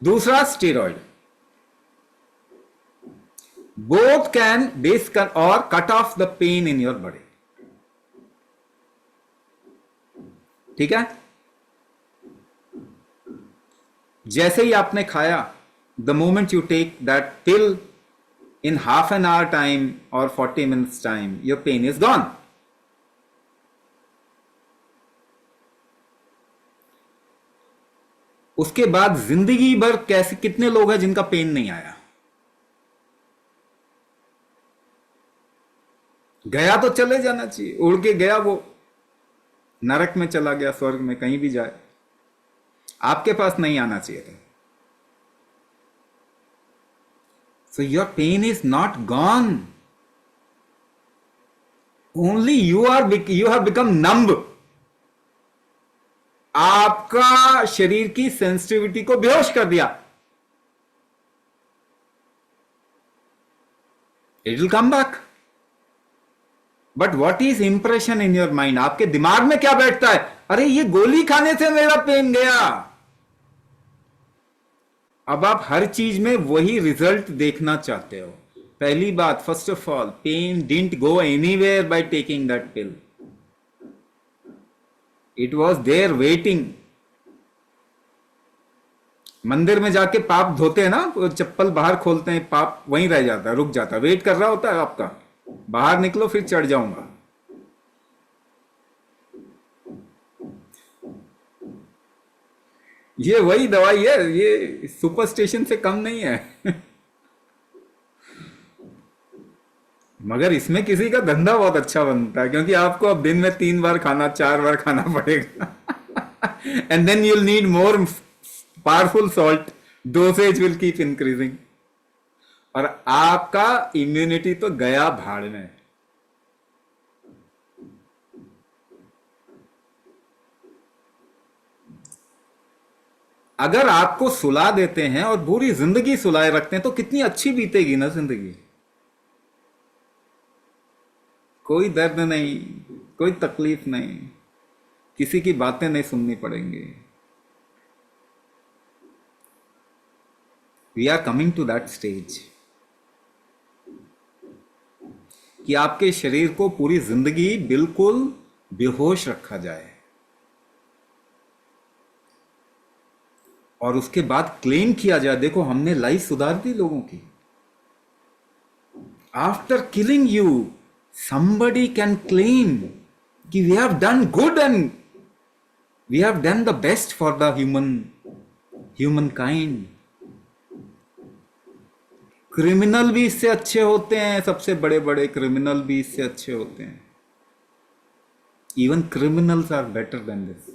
दूसरा steroid. Both can or cut off the pain in your body. ठीक है. जैसे ही आपने खाया, the moment you take that pill, in half an hour time or 40 minutes time, your pain is gone. उसके बाद जिंदगी भर कैसे, कितने लोग हैं जिनका पेन नहीं आया? गया तो चले जाना चाहिए, उड़ के गया, वो नरक में चला गया, स्वर्ग में, कहीं भी जाए, आपके पास नहीं आना चाहिए था. So your pain is not gone, only you have become numb. आपका शरीर की सेंसिटिविटी को बेहोश कर दिया. It will come back. But what is impression in your mind? आपके दिमाग में क्या बैठता है? अरे ये गोली खाने से मेरा पेन गया. अब आप हर चीज में वही रिजल्ट देखना चाहते हो. पहली बात, first of all, pain didn't go anywhere by taking that pill. It was there waiting. मंदिर में जाके पाप धोते हैं ना, वो चप्पल बाहर खोलते हैं, पाप वहीं रह जाता है, रुक जाता है, वेट कर रहा होता है आपका, बाहर निकलो फिर चढ़ जाऊंगा. ये वही दवाई है, ये सुपरस्टिशन से कम नहीं है. मगर इसमें किसी का धंधा बहुत अच्छा बनता है, क्योंकि आपको अब दिन में 3 बार खाना, 4 बार खाना पड़ेगा. And then you'll need more powerful salt. Dosage will keep increasing. और आपका इम्यूनिटी तो गया भाड़ में. अगर आपको सुला देते हैं और पूरी जिंदगी सुलाए रखते हैं तो कितनी अच्छी बीतेगी ना जिंदगी. कोई दर्द नहीं, कोई तकलीफ नहीं, किसी की बातें नहीं सुननी पड़ेंगी. We are coming to that stage कि आपके शरीर को पूरी जिंदगी बिल्कुल बेहोश रखा जाए और उसके बाद क्लेम किया जाए, देखो हमने लाइफ सुधार दी लोगों की. After killing you somebody can claim कि we have done good and we have done the best for the humankind. Criminal भी इससे अच्छे होते हैं, सबसे बड़े बड़े क्रिमिनल भी इससे अच्छे होते हैं. Even criminals are better than this.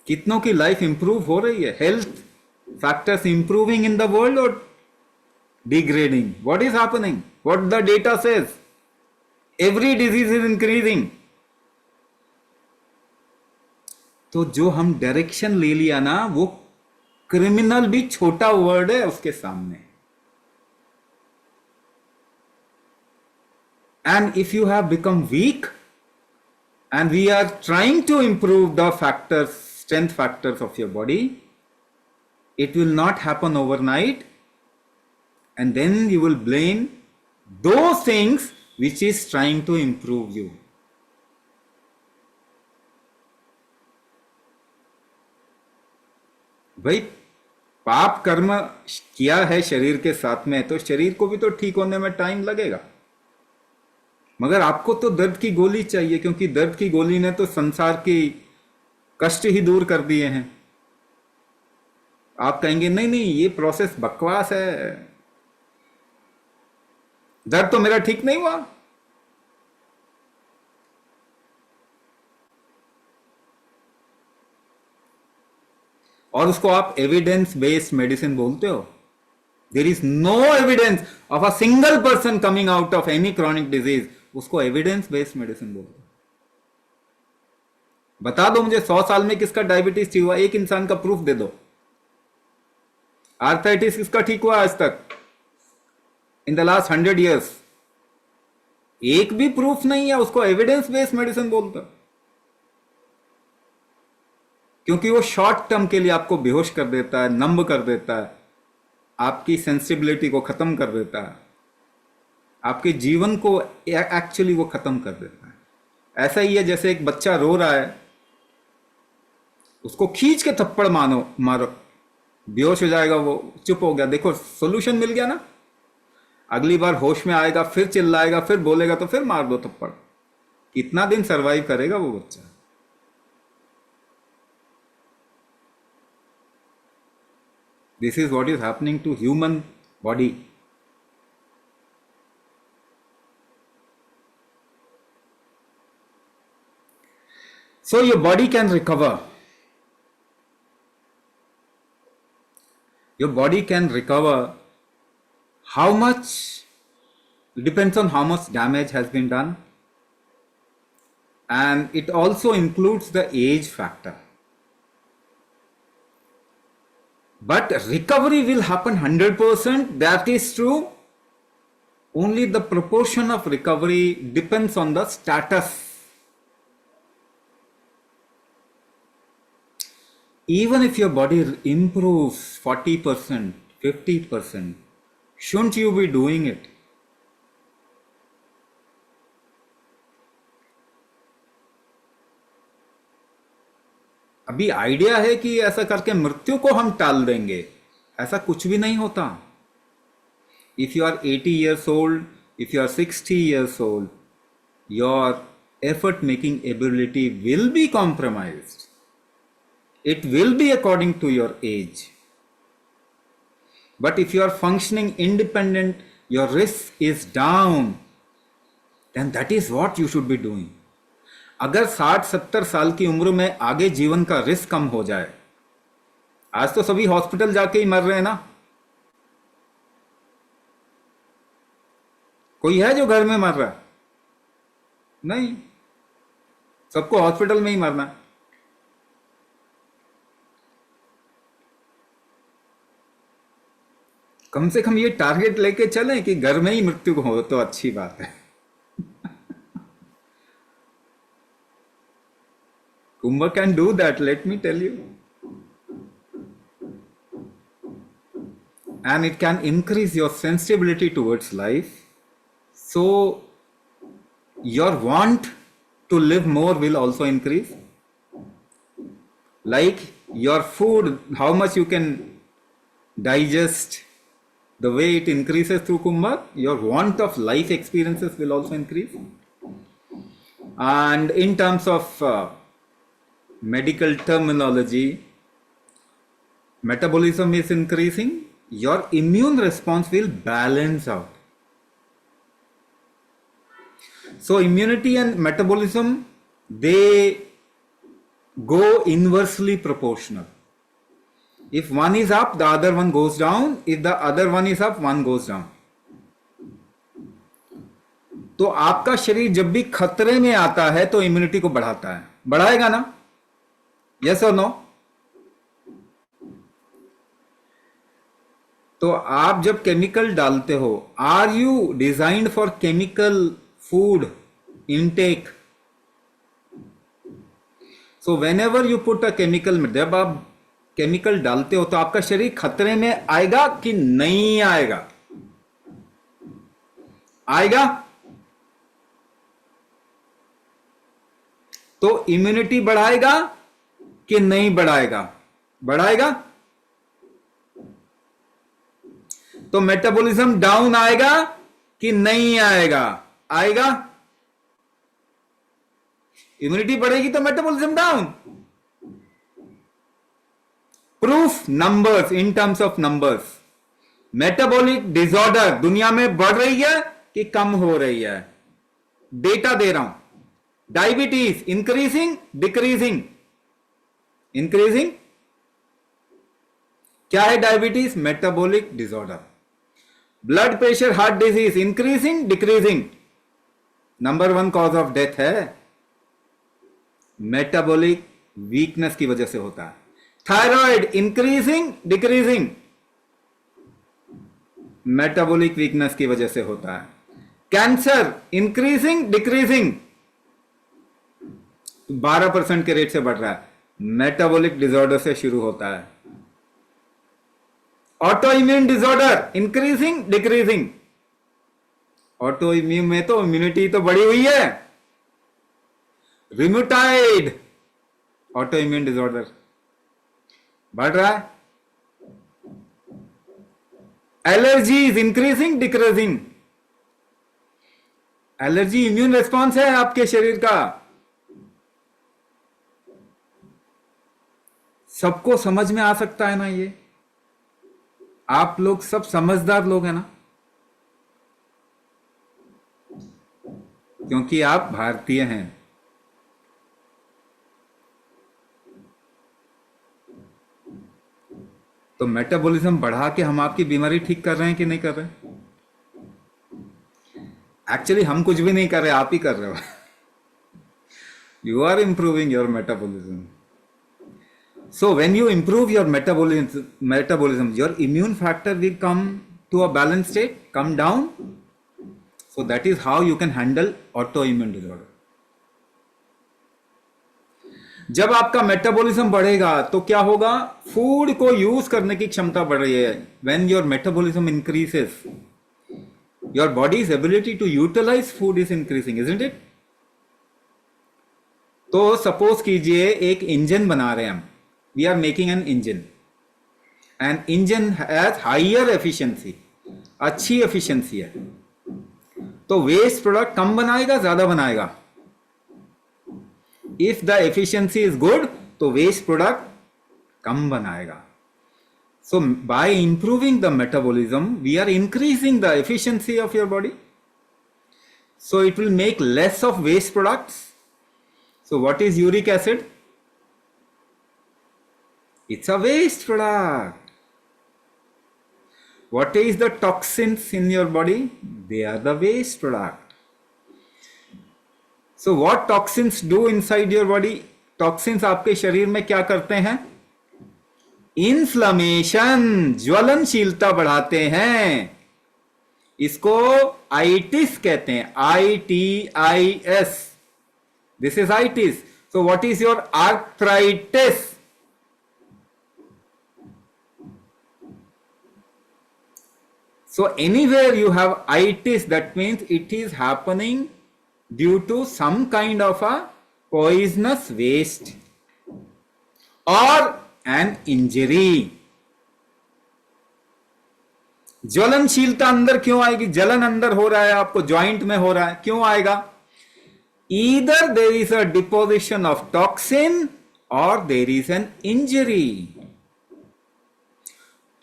कितनों की लाइफ इंप्रूव हो रही है? Health factors improving in the world or degrading? What is happening? What the data says? Every disease is increasing. तो जो हम डायरेक्शन ले लिया ना, वो क्रिमिनल भी छोटा वर्ड है उसके सामने. And if you have become weak and we are trying to improve the factors, strength factors of your body, it will not happen overnight, and then you will blame those things which is trying to improve you. भाई पाप कर्म किया है शरीर के साथ में, तो शरीर को भी तो ठीक होने में टाइम लगेगा. मगर आपको तो दर्द की गोली चाहिए, क्योंकि दर्द की गोली ने तो संसार की कष्ट ही दूर कर दिए हैं. आप कहेंगे नहीं नहीं ये प्रोसेस बकवास है, दर्द तो मेरा ठीक नहीं हुआ. और उसको आप एविडेंस बेस्ड मेडिसिन बोलते हो. There is no evidence of a single person coming out of any chronic disease. उसको एविडेंस बेस्ड मेडिसिन बोलते हो. बता दो मुझे 100 साल में किसका डायबिटीज ठीक हुआ? एक इंसान का प्रूफ दे दो. आर्थराइटिस किसका ठीक हुआ आज तक इन द लास्ट 100 years? एक भी प्रूफ नहीं है. उसको एविडेंस बेस्ड मेडिसिन बोलते हो, क्योंकि वो शॉर्ट टर्म के लिए आपको बेहोश कर देता है, नंब कर देता है, आपकी सेंसिबिलिटी को खत्म कर देता है, आपके जीवन को एक्चुअली वो खत्म कर देता है. ऐसा ही है जैसे एक बच्चा रो रहा है, उसको खींच के थप्पड़ मारो, बेहोश हो जाएगा, वो चुप हो गया, देखो सॉल्यूशन मिल गया ना. अगली बार होश में आएगा, फिर चिल्लाएगा, फिर बोलेगा, तो फिर मार दो थप्पड़. कितना दिन सरवाइव करेगा वो बच्चा? This is what is happening to human body. So your body can recover. Your body can recover. How much? It depends on how much damage has been done. And it also includes the age factor. But recovery will happen 100%. That is true. Only the proportion of recovery depends on the status. Even if your body improves 40%, 50%, shouldn't you be doing it? अभी idea है कि ऐसा करके मृत्यु को हम टाल देंगे, ऐसा कुछ भी नहीं होता. If you are 80 years old, if you are 60 years old, your effort making ability will be compromised. It will be according to your age. But if you are functioning independent, your risk is down, then that is what you should be doing. अगर 60-70 साल की उम्र में आगे जीवन का risk कम हो जाए, आज तो सभी हॉस्पिटल जाके ही मर रहे हैं ना. कोई है जो घर में मर रहा है? नहीं, सबको हॉस्पिटल में ही मरना है. कम से कम ये टारगेट लेके चलें कि घर में ही मृत्यु हो तो अच्छी बात है. Kumbha can do that, let me tell you. And it can increase your sensibility towards life. So your want to live more will also increase. Like your food, how much you can digest, the way it increases through Kumbha, your want of life experiences will also increase. And in terms of medical terminology, metabolism is increasing, your immune response will balance out. So immunity and metabolism, they go inversely proportional. If one is up, the other one goes down. If the other one is up, one goes down. तो आपका शरीर जब भी खतरे में आता है तो इम्यूनिटी को बढ़ाता है, बढ़ाएगा ना? यस और नो? तो आप जब केमिकल डालते हो, are you designed for chemical food intake? So whenever you put a chemical, जब आप केमिकल डालते हो तो आपका शरीर खतरे में आएगा कि नहीं आएगा? आएगा. तो इम्यूनिटी बढ़ाएगा कि नहीं बढ़ाएगा? बढ़ाएगा. तो मेटाबॉलिज्म डाउन आएगा कि नहीं आएगा? आएगा. इम्यूनिटी बढ़ेगी तो metabolism down. Proof numbers, in terms of numbers. Metabolic disorder दुनिया में बढ़ रही है कि कम हो रही है? डेटा दे रहा हूं. Diabetes increasing, decreasing? इंक्रीजिंग. क्या है diabetes? Metabolic disorder. Blood pressure, heart disease increasing, decreasing? Number 1 cause of death है, मेटाबॉलिक वीकनेस की वजह से होता है. Thyroid increasing, decreasing? Metabolic weakness की वजह से होता है. Cancer increasing, decreasing? 12% के रेट से बढ़ रहा है, मेटाबॉलिक डिसऑर्डर से शुरू होता है. Auto immune disorder increasing, decreasing? Auto immune में तो इम्यूनिटी तो बढ़ी हुई है. रिम्यूटाइड ऑटो इम्यून डिसऑर्डर बढ़ रहा है. Allergies increasing, decreasing? Allergy immune response है आपके शरीर का. सबको समझ में आ सकता है ना ये? आप लोग सब समझदार लोग हैं ना, क्योंकि आप भारतीय हैं. तो मेटाबॉलिज्म बढ़ा के हम आपकी बीमारी ठीक कर रहे हैं कि नहीं कर रहे? एक्चुअली हम कुछ भी नहीं कर रहे, आप ही कर रहे हो. You are improving your metabolism. So when you improve your metabolism, your immune factor will come to a balanced state, come down. So that is how you can handle autoimmune disorder. जब आपका metabolism बढ़ेगा तो क्या होगा, food को use करने की क्षमता बढ़ रही है. When your metabolism increases, your body's ability to utilize food is increasing, isn't it? तो सपोज कीजिए एक इंजन बना रहे हैं हम, we are making an engine, and engine has higher efficiency, अच्छी एफिशिएंसी है, तो वेस्ट प्रोडक्ट कम बनाएगा ज्यादा बनाएगा? If the efficiency is good तो वेस्ट प्रोडक्ट कम बनाएगा. So by improving the metabolism we are increasing the efficiency of your body, so it will make less of waste products. So what is uric acid? It's a waste product. What is the toxins in your body? They are the waste product. So what toxins do inside your body? Toxins आपके शरीर में क्या करते हैं? Inflammation, ज्वलनशीलता बढ़ाते हैं. इसको itis कहते हैं, ITIS. This is itis. So what is your arthritis? So anywhere you have itis, that means it is happening due to some kind of a poisonous waste or an injury. ज्वलनशीलता अंदर क्यों आएगी? जलन अंदर हो रहा है, आपको ज्वाइंट में हो रहा है, क्यों आएगा? Either there is a deposition of toxin or there is an injury.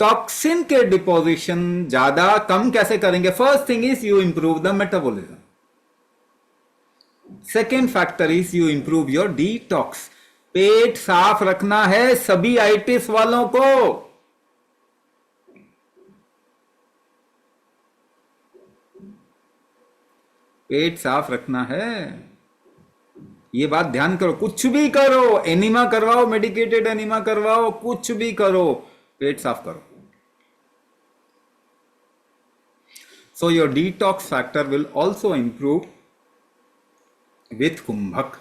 Toxin के डिपोजिशन ज्यादा कम कैसे करेंगे? First thing is you improve the metabolism. Second factor is you improve your detox. पेट साफ रखना है सभी आइटिस वालों को. पेट साफ रखना है, ये बात ध्यान करो. कुछ भी करो, एनीमा करवाओ, मेडिकेटेड एनीमा करवाओ, कुछ भी करो, पेट साफ करो. So your detox factor will also improve with kumbhak.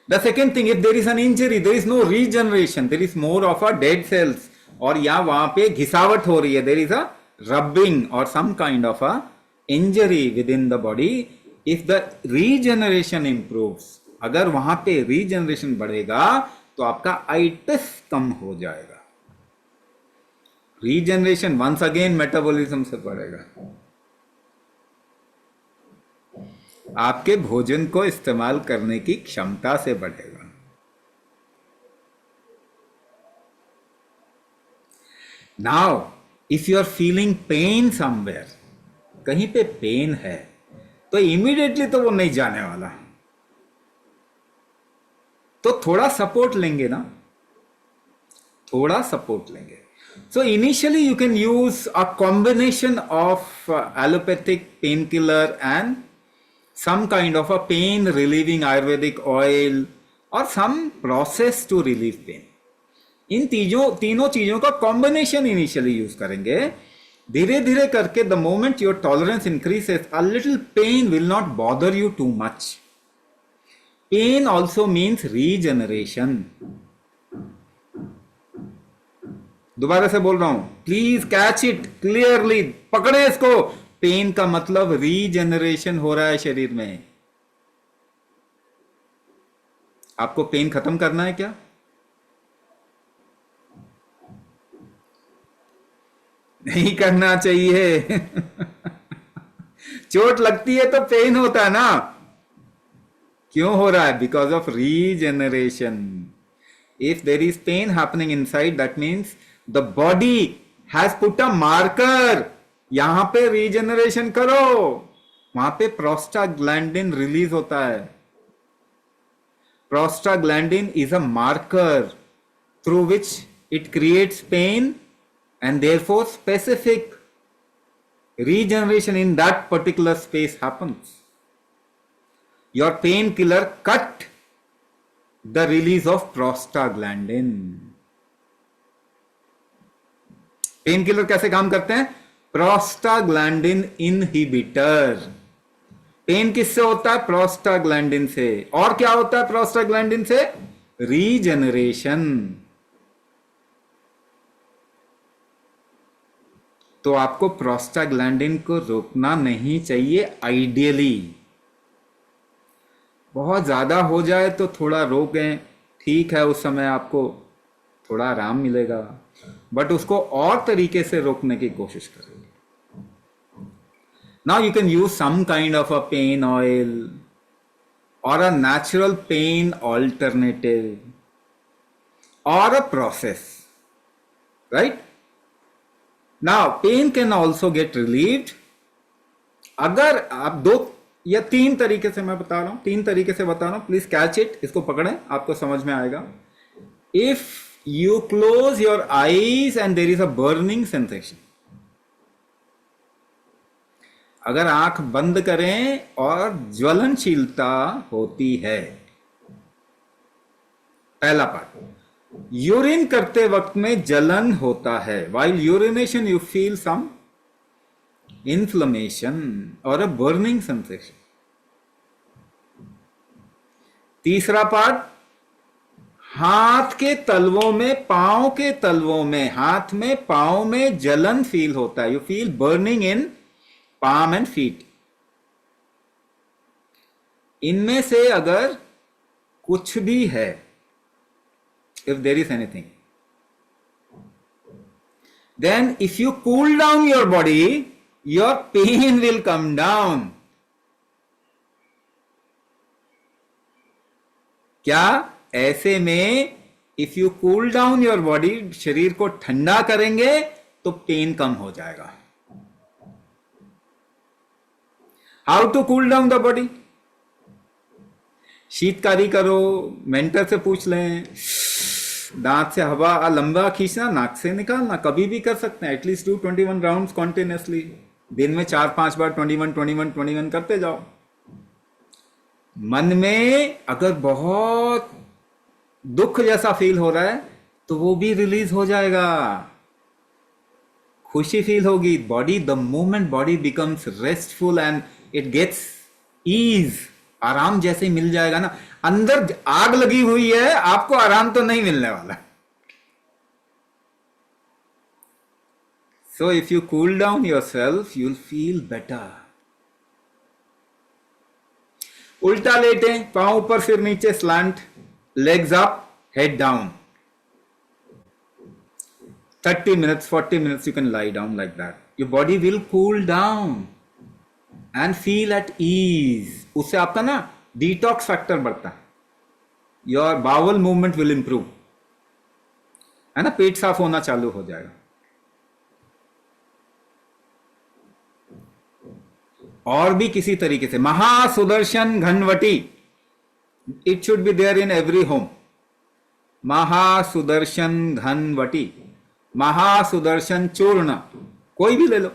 The second thing, if there is an injury, there is no regeneration, there is more of a dead cells, और यहां वहां पे घिसावट हो रही है, देर इज अ रबिंग और some kind of a injury within the body. If the regeneration improves, अगर वहां पे रीजनरेशन बढ़ेगा तो आपका आइटिस कम हो जाएगा. रीजनरेशन वंस अगेन मेटाबॉलिज्म से बढ़ेगा. आपके भोजन को इस्तेमाल करने की क्षमता से बढ़ेगा. Now if you are feeling pain somewhere, कहीं पे पेन है तो इमीडिएटली तो वो नहीं जाने वाला, तो थोड़ा सपोर्ट लेंगे ना, थोड़ा सपोर्ट लेंगे. So initially you can use a combination of allopathic pain killer and some kind of a pain relieving Ayurvedic oil or some process to relieve pain. इन तीनों चीजों का कॉम्बिनेशन इनिशियली यूज करेंगे. धीरे धीरे करके the moment your tolerance increases, a little pain will not bother you too much. Pain also means regeneration. दोबारा से बोल रहा हूं, प्लीज कैच इट क्लियरली, पकड़े इसको. पेन का मतलब रीजनरेशन हो रहा है शरीर में. आपको पेन खत्म करना है क्या? नहीं करना चाहिए. चोट लगती है तो पेन होता है ना. क्यों हो रहा है? Because of regeneration. If there is pain happening inside, that means the body has put a marker. यहां पे रीजनरेशन करो, वहां पे प्रोस्टाग्लैंडिन रिलीज होता है. Prostaglandin is a marker through which it creates pain and therefore specific regeneration in that particular space happens. Your pain killer cut the release of prostaglandin. Pain killer कैसे काम करते हैं? Prostaglandin inhibitor. Pen किससे होता है? Prostaglandin से। और क्या होता है प्रोस्टाग्लैंडिन से? रीजनरेशन। तो आपको प्रोस्टाग्लैंडिन को रोकना नहीं चाहिए आइडियली। बहुत ज्यादा हो जाए तो थोड़ा रोकें, ठीक है, उस समय आपको थोड़ा आराम मिलेगा, बट उसको और तरीके से रोकने की कोशिश करें। Now you can use some kind of a pain oil or a natural pain alternative or a process, right? Now pain can also get relieved। अगर आप 2 या 3 तरीके से मैं बता रहा हूं, 3 तरीके से बता रहा हूं, प्लीज कैच इट, इसको पकड़ें, आपको समझ में आएगा। If you close your eyes and there is a burning sensation, अगर आंख बंद करें और ज्वलनशीलता होती है, पहला पार्ट, यूरिन करते वक्त में जलन होता है, while urination you feel some inflammation और अ बर्निंग सेंसेशन। तीसरा पार्ट, हाथ के तलवों में, पांव के तलवों में, हाथ में पांव में जलन फील होता है, you feel burning in palm and feet। इनमें से अगर कुछ भी है, if there is anything, then if you cool down your body, your pain will come down। क्या? ऐसे में if you cool down your body, शरीर को ठंडा करेंगे तो पेन कम हो जाएगा। How to cool down the body? शीतकारी करो, मेंटर से पूछ लें, दांत से हवा लंबा खींचना, नाक से निकालना, कभी भी कर सकते हैं। एटलीस्ट डू 21 राउंड्स कॉन्टिन्यूसली, दिन में 4-5 बार 21 21 21 करते जाओ। मन में अगर बहुत दुख जैसा फील हो रहा है तो वो भी रिलीज हो जाएगा, खुशी फील होगी। Body, the moment body becomes restful and it gets ease, आराम जैसे मिल जाएगा ना। अंदर आग लगी हुई है, आपको आराम तो नहीं मिलने वाला। सो if you cool down yourself, you will feel better. उल्टा लेटे, पांव ऊपर सिर नीचे, slant, legs up, head down. 30 minutes, 40 minutes you can lie down like that. Your body will cool down and feel at ease। उससे आपका ना detox factor बढ़ता है, your bowel movement will improve, है ना, पेट साफ होना चालू हो जाएगा। और भी किसी तरीके से, Mahasudarshan Ghanvati, it should be there in every home. Mahasudarshan Ghanvati, Mahasudarshan चूर्ण, कोई भी ले लो।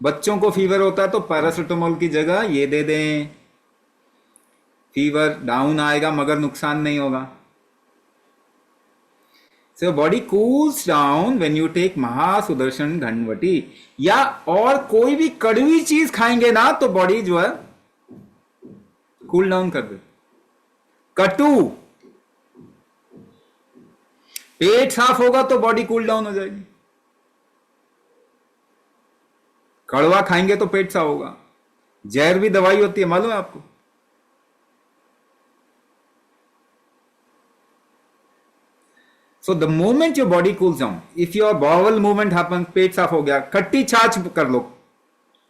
बच्चों को फीवर होता है तो पैरासिटामोल की जगह ये दे दें, फीवर डाउन आएगा मगर नुकसान नहीं होगा। So body cools down when you take Mahasudarshan Ghanvati. या और कोई भी कड़वी चीज खाएंगे ना तो बॉडी जो है कूल डाउन कर दे। कटु, पेट साफ होगा तो बॉडी कूल डाउन हो जाएगी। कड़वा खाएंगे तो पेट साफ होगा। जहर भी दवाई होती है, मालूम है आपको? So the moment your body cools down, if your bowel movement happen, पेट साफ हो गया, खट्टी छाछ कर लो।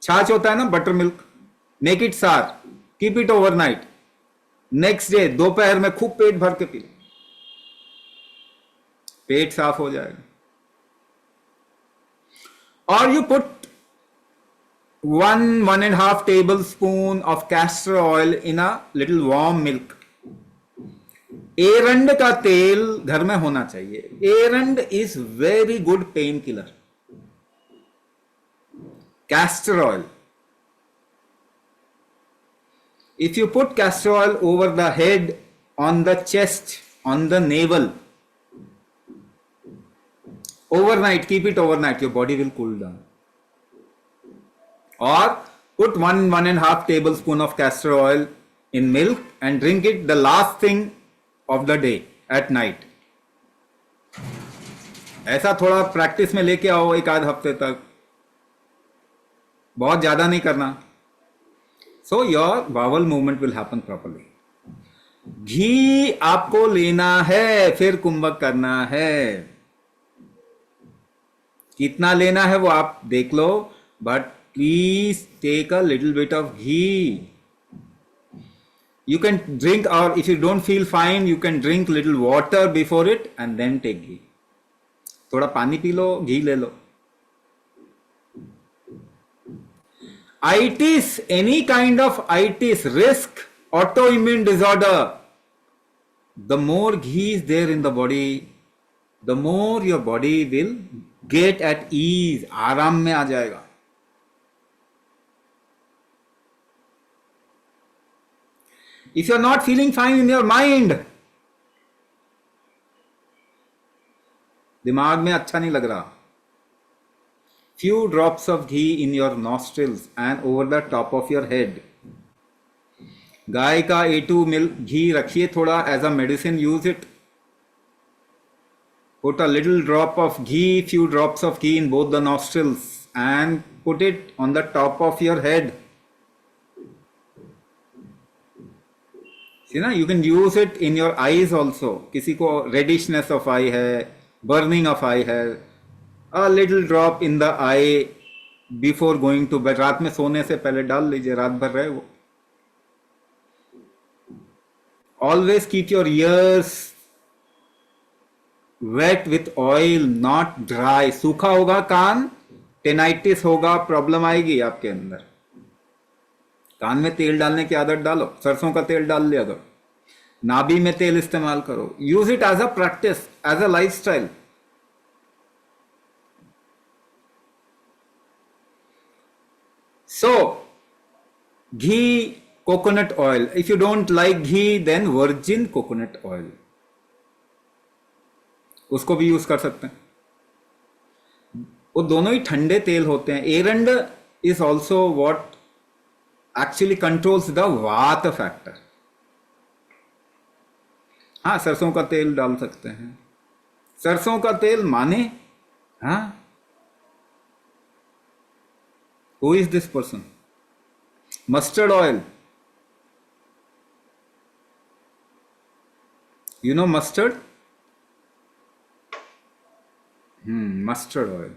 छाछ होता है ना, बटर मिल्क, मेक इट सार, keep it overnight, next day दोपहर में खूब पेट भर के पी लो, पेट साफ हो जाएगा। और you put 1-1.5 tablespoon of castor oil in a little warm milk। एरंड का तेल घर में होना चाहिए। Erand is very good pain killer. Castor oil, If you put castor oil over the head, on the chest, on the navel, overnight, keep it overnight, your body will cool down. Or put 1.5 tablespoon of castor oil in milk and drink it the last thing of the day at night. ऐसा थोड़ा practice में लेके आओ एक आध हफ्ते तक, बहुत ज्यादा नहीं करना. So your bowel movement will happen properly. घी आपको लेना है, फिर कुंभक करना है. कितना लेना है वो आप देख लो, but please take a little bit of ghee. You can drink, or if you don't feel fine, you can drink little water before it and then take ghee. थोड़ा पानी पी लो, घी ले लो. Itis, any kind of itis, risk, autoimmune disorder, the more ghee is there in the body, the more your body will get at ease, आराम में आ जाएगा. If you're not feeling fine in your mind, दिमाग में अच्छा नहीं लग रहा, few drops of ghee in your nostrils and over the top of your head. गाय का A2 मिल्क घी रखिए थोड़ा, as a medicine, use it. Put a little drop of ghee, few drops of ghee in both the nostrils and put it on the top of your head. See ना, you can use it in your eyes also. किसी को redishness of eye है, burning of eye है, a little drop in the eye before going to bed. रात में सोने से पहले डाल लीजिए, रात भर रहे वो. Always keep your ears wet with oil, not dry. सूखा होगा कान, टेनाइटिस होगा, प्रॉब्लम आएगी आपके अंदर. कान में तेल डालने की आदत डालो, सरसों का तेल डाल लिया करो, नाभि में तेल इस्तेमाल करो. Use it as a practice, as a lifestyle. So ghee, coconut oil. If you don't like ghee, then virgin coconut oil, उसको भी यूज कर सकते हैं. वो दोनों ही ठंडे तेल होते हैं. Erand is also what actually controls the vata factor. हाँ, सरसों का तेल डाल सकते हैं. सरसों का तेल माने, हाँ, who is this person? Mustard oil. You know mustard? Mustard oil.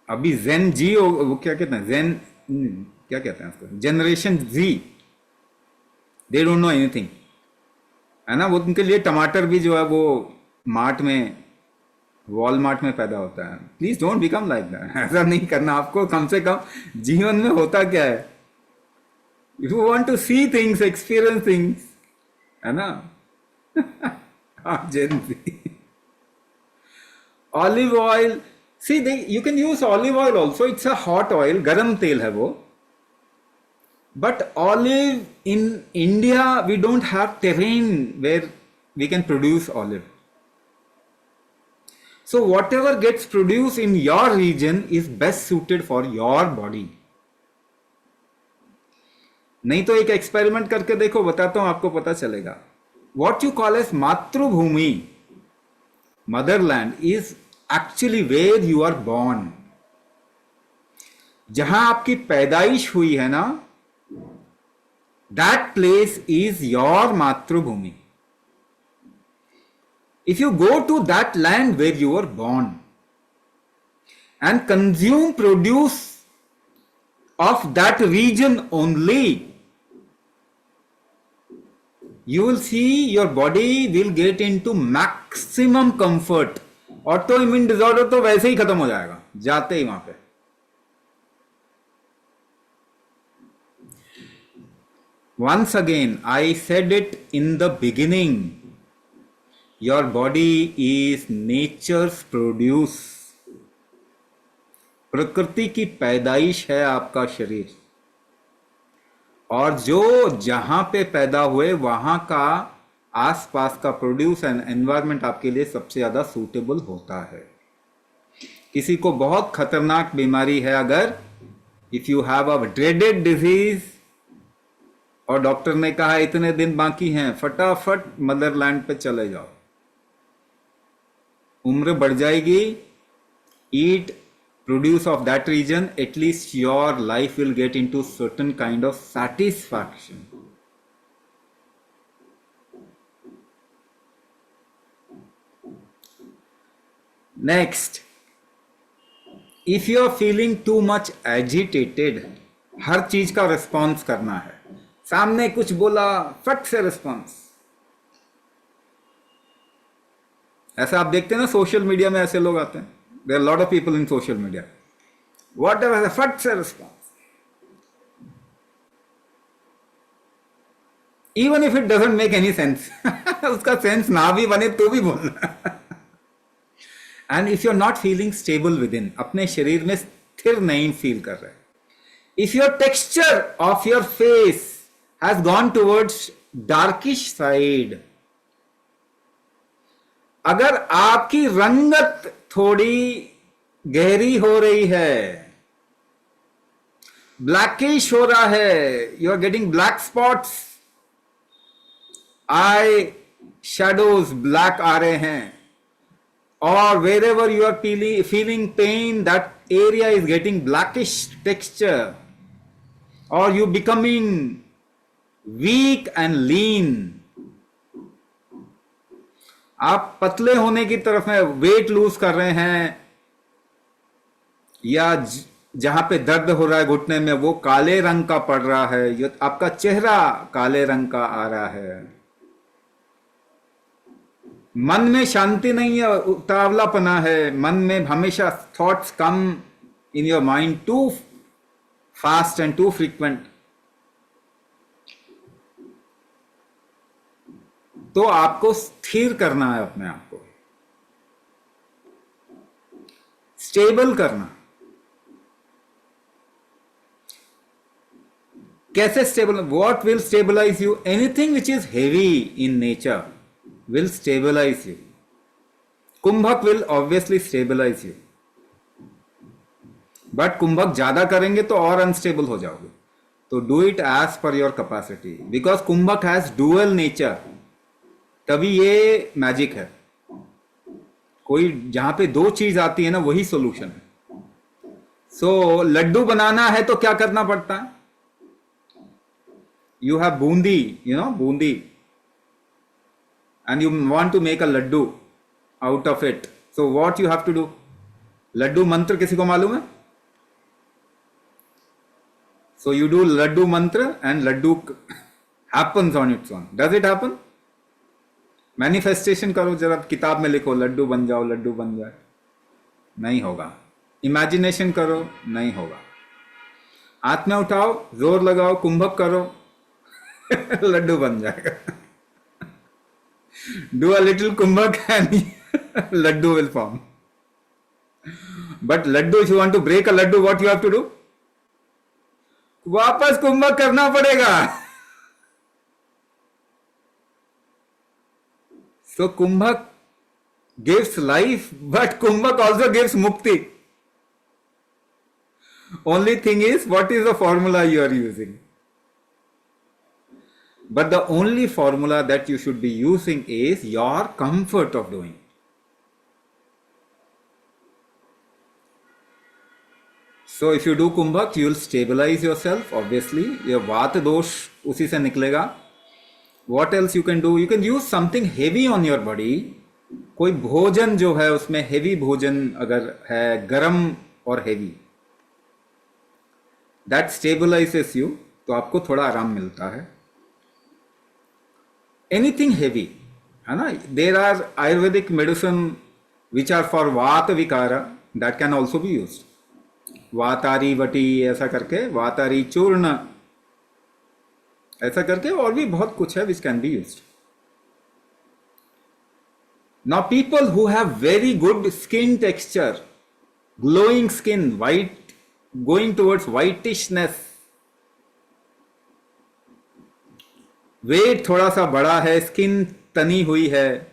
अभी जेन जी, वो क्या कहते हैं, जेन क्या कहते हैं उसको, generation Z, they don't know anything, है ना. वो उनके लिए टमाटर भी जो है वो मार्ट में, वॉलमार्ट में पैदा होता है. Please don't become like that. ऐसा नहीं करना आपको. कम से कम जीवन में होता क्या है, you want to see things, experience things, है ना. Gen Z. Olive oil. See, you can use olive oil also. It's a hot oil, garam tel hai wo. But olive in India, we don't have terrain where we can produce olive. So whatever gets produced in your region is best suited for your body. नहीं तो एक experiment करके देखो, बताता हूं आपको, पता चलेगा. What you call as मातृभूमि, motherland, is actually where you are born. जहां आपकी पैदाइश हुई है ना, that place is your मातृभूमि. If you go to that land where you were born and consume produce of that region only, you will see your body will get into maximum comfort. Auto immune disorder तो वैसे ही खत्म हो जाएगा जाते ही वहां पे. Once again, I said it in the beginning, your body is nature's produce. प्रकृति की पैदाइश है आपका शरीर. और जो जहां पे पैदा हुए वहां का आसपास का प्रोड्यूस एंड एनवायरनमेंट आपके लिए सबसे ज्यादा सूटेबल होता है। किसी को बहुत खतरनाक बीमारी है, अगर if you have a dreaded disease और डॉक्टर ने कहा इतने दिन बाकी हैं, फटाफट मदरलैंड पे चले जाओ, उम्र बढ़ जाएगी, eat produce of that region, at least your life will get into certain kind of satisfaction. Next, if you are feeling too much agitated, हर चीज का रिस्पॉन्स करना है, सामने कुछ बोला फट से रिस्पॉन्स। ऐसा आप देखते हैं ना सोशल मीडिया में, ऐसे लोग आते हैं, there are a lot of people in social media, whatever the फट से response, even if it doesn't make any sense उसका सेंस ना भी बने तो भी बोलना। And if you are not feeling stable within, अपने शरीर में स्थिर नहीं फील कर रहे, if your texture of your face has gone towards darkish side, अगर आपकी रंगत थोड़ी गहरी हो रही है, ब्लैकिश हो रहा है, you are getting black spots, eye shadows black आ रहे हैं, or wherever you are feeling pain, that area is getting blackish texture, or you becoming weak and lean, आप पतले होने की तरफ में वेट लूज कर रहे हैं, या जहां पे दर्द हो रहा है घुटने में वो काले रंग का पड़ रहा है, या आपका चेहरा काले रंग का आ रहा है, मन में शांति नहीं है, उतावलापना है, मन में हमेशा thoughts come in your mind too fast and too frequent, तो आपको स्थिर करना है, अपने आप को स्टेबल करना। कैसे stable? What will stabilize you? Anything which is heavy in nature will stabilize you. Kumbhak will obviously stabilize you, but कुंभक ज्यादा करेंगे तो और अनस्टेबल हो जाओगे, तो do it as per your capacity, because कुंभक has dual nature, तभी ये मैजिक है। कोई जहां पे दो चीज आती है ना, वही सॉल्यूशन है। सो लड्डू बनाना है तो क्या करना पड़ता है? You have Bundi, Bundi, and you want to make a laddu out of it, so what you have to do? laddu mantra किसी को मालूम है? So you do laddu mantra and laddu happens on its own. Does it happen? Manifestation करो जरा, किताब में लिखो लड्डू बन जाओ, लड्डू बन जाए, नहीं होगा। इमेजिनेशन करो, नहीं होगा। हाथ में उठाओ, जोर लगाओ, कुंभक करो लड्डू बन जाएगा। Do a little kumbhak and laddu will form. But laddu, if you want to break a laddu, what you have to do? वापस कुंभक करना पड़ेगा। So kumbhak gives life, but kumbhak also gives mukti. Only thing is, what is the formula you are using? But the only formula that you should be using is your comfort of doing. So if you do kumbhak, you will stabilize yourself. Obviously, your vata dosh उसी से निकलेगा. What else you can do? You can use something heavy on your body. कोई भोजन जो है उसमें heavy भोजन अगर है, गरम और heavy, that stabilizes you. तो आपको थोड़ा आराम मिलता है. Anything heavy, है ना? There are Ayurvedic medicine which are for Vata Vikara, that can also be used. वातारी वटी ऐसा करके, वातारी चूर्ण ऐसा करके, और भी बहुत कुछ है which can be used. Now people who have very good skin texture, glowing skin, white, going towards whitishness, weight थोड़ा सा बड़ा है, स्किन तनी हुई है,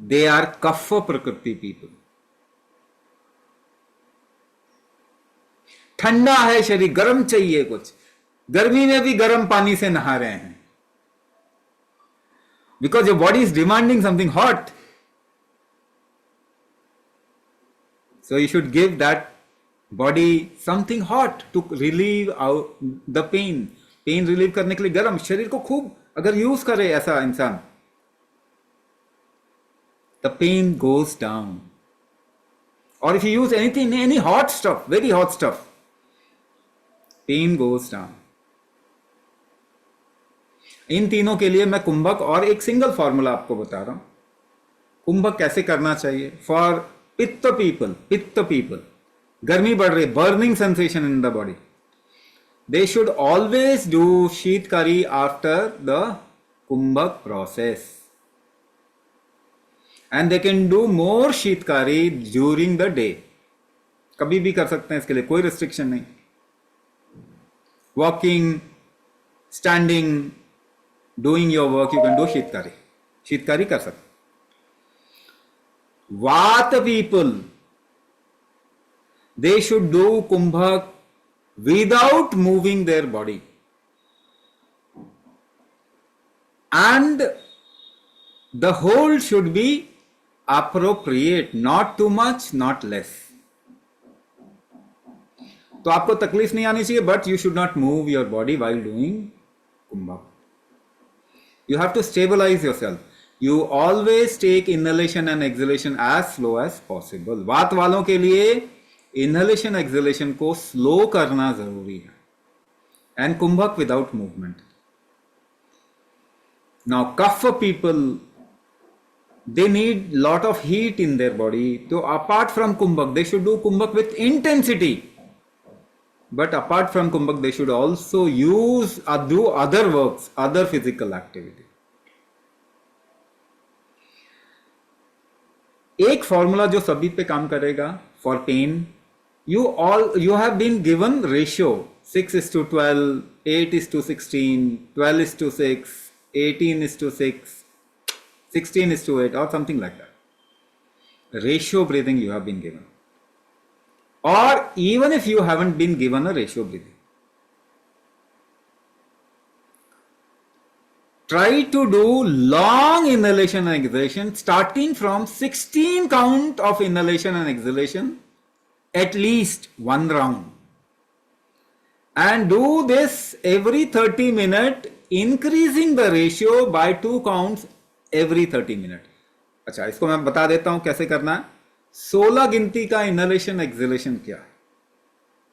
दे आर कफ प्रकृति पीपल। ठंडा है शरीर, गर्म चाहिए कुछ, गर्मी में भी गर्म पानी से नहा रहे हैं, because your body is demanding something hot. So you should give that body something hot to relieve out the pain. Pain relieve करने के लिए गर्म शरीर को खूब अगर यूज करे ऐसा इंसान, the pain goes down. Or if you use anything, any hot stuff, very hot stuff, pain goes down. इन तीनों के लिए मैं कुंभक और एक सिंगल फॉर्मूला आपको बता रहा हूं. कुंभक कैसे करना चाहिए फॉर पित्त पीपल, गर्मी बढ़ रही, burning sensation in the body. They should always do Sheetkari after the Kumbhak process. And they can do more Sheetkari during the day. कभी भी कर सकते हैं, इसके लिए कोई रिस्ट्रिक्शन नहीं. Walking, standing, doing your work, you can do Sheetkari. Sheetkari कर सकते. Vata people, they should do Kumbhak without moving their body, and the hold should be appropriate, not too much, not less. तो आपको तकलीफ नहीं आनी चाहिए, but you should not move your body while doing Kumbhak. You have to stabilize yourself. You always take inhalation and exhalation as slow as possible. वात वालों के लिए इनहेलेशन एक्सहेलेशन को स्लो करना जरूरी है. And kumbhak without movement. Now kapha people, they need lot of heat in their body. तो apart from kumbhak they should do kumbhak with intensity, but apart from kumbhak they should also use do other works, other physical activity. एक formula जो सभी पे काम करेगा for pain. You have been given ratio 6:12, 8:16, 12:6, 18:6, 16:8 or something like that. Ratio breathing you have been given. Or even if you haven't been given a ratio breathing, try to do long inhalation and exhalation starting from 16 count of inhalation and exhalation, at least one round, and do this every 30 minutes, increasing the ratio by 2 counts every 30 minutes. अच्छा, इसको मैं बता देता हूं कैसे करना है. 16 गिनती का इनहेलेशन एक्सहेलेशन किया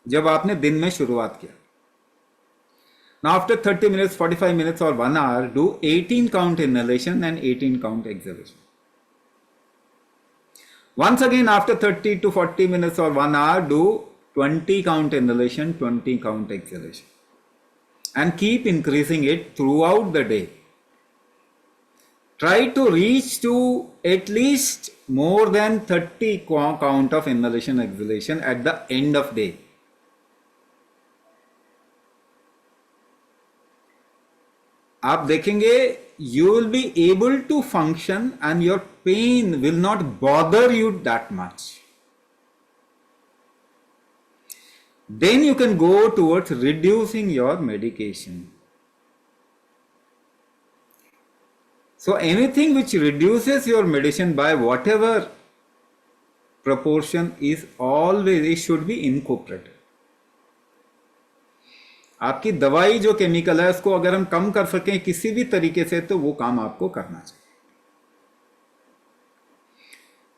जब आपने दिन में शुरुआत किया. Now after 30 minutes, 45 minutes or 1 hour, do 18 count inhalation and 18 count exhalation. Once again, after 30 to 40 minutes or 1 hour, do 20 count inhalation, 20 count exhalation, and keep increasing it throughout the day. Try to reach to at least more than 30 count of inhalation, exhalation at the end of day. आप देखेंगे you will be able to function and your pain will not bother you that much. Then you can go towards reducing your medication. So anything which reduces your medicine by whatever proportion is always, it should be incorporated. आपकी दवाई जो chemical है उसको अगर हम कम कर सकें किसी भी तरीके से, तो वो काम आपको करना चाहिए.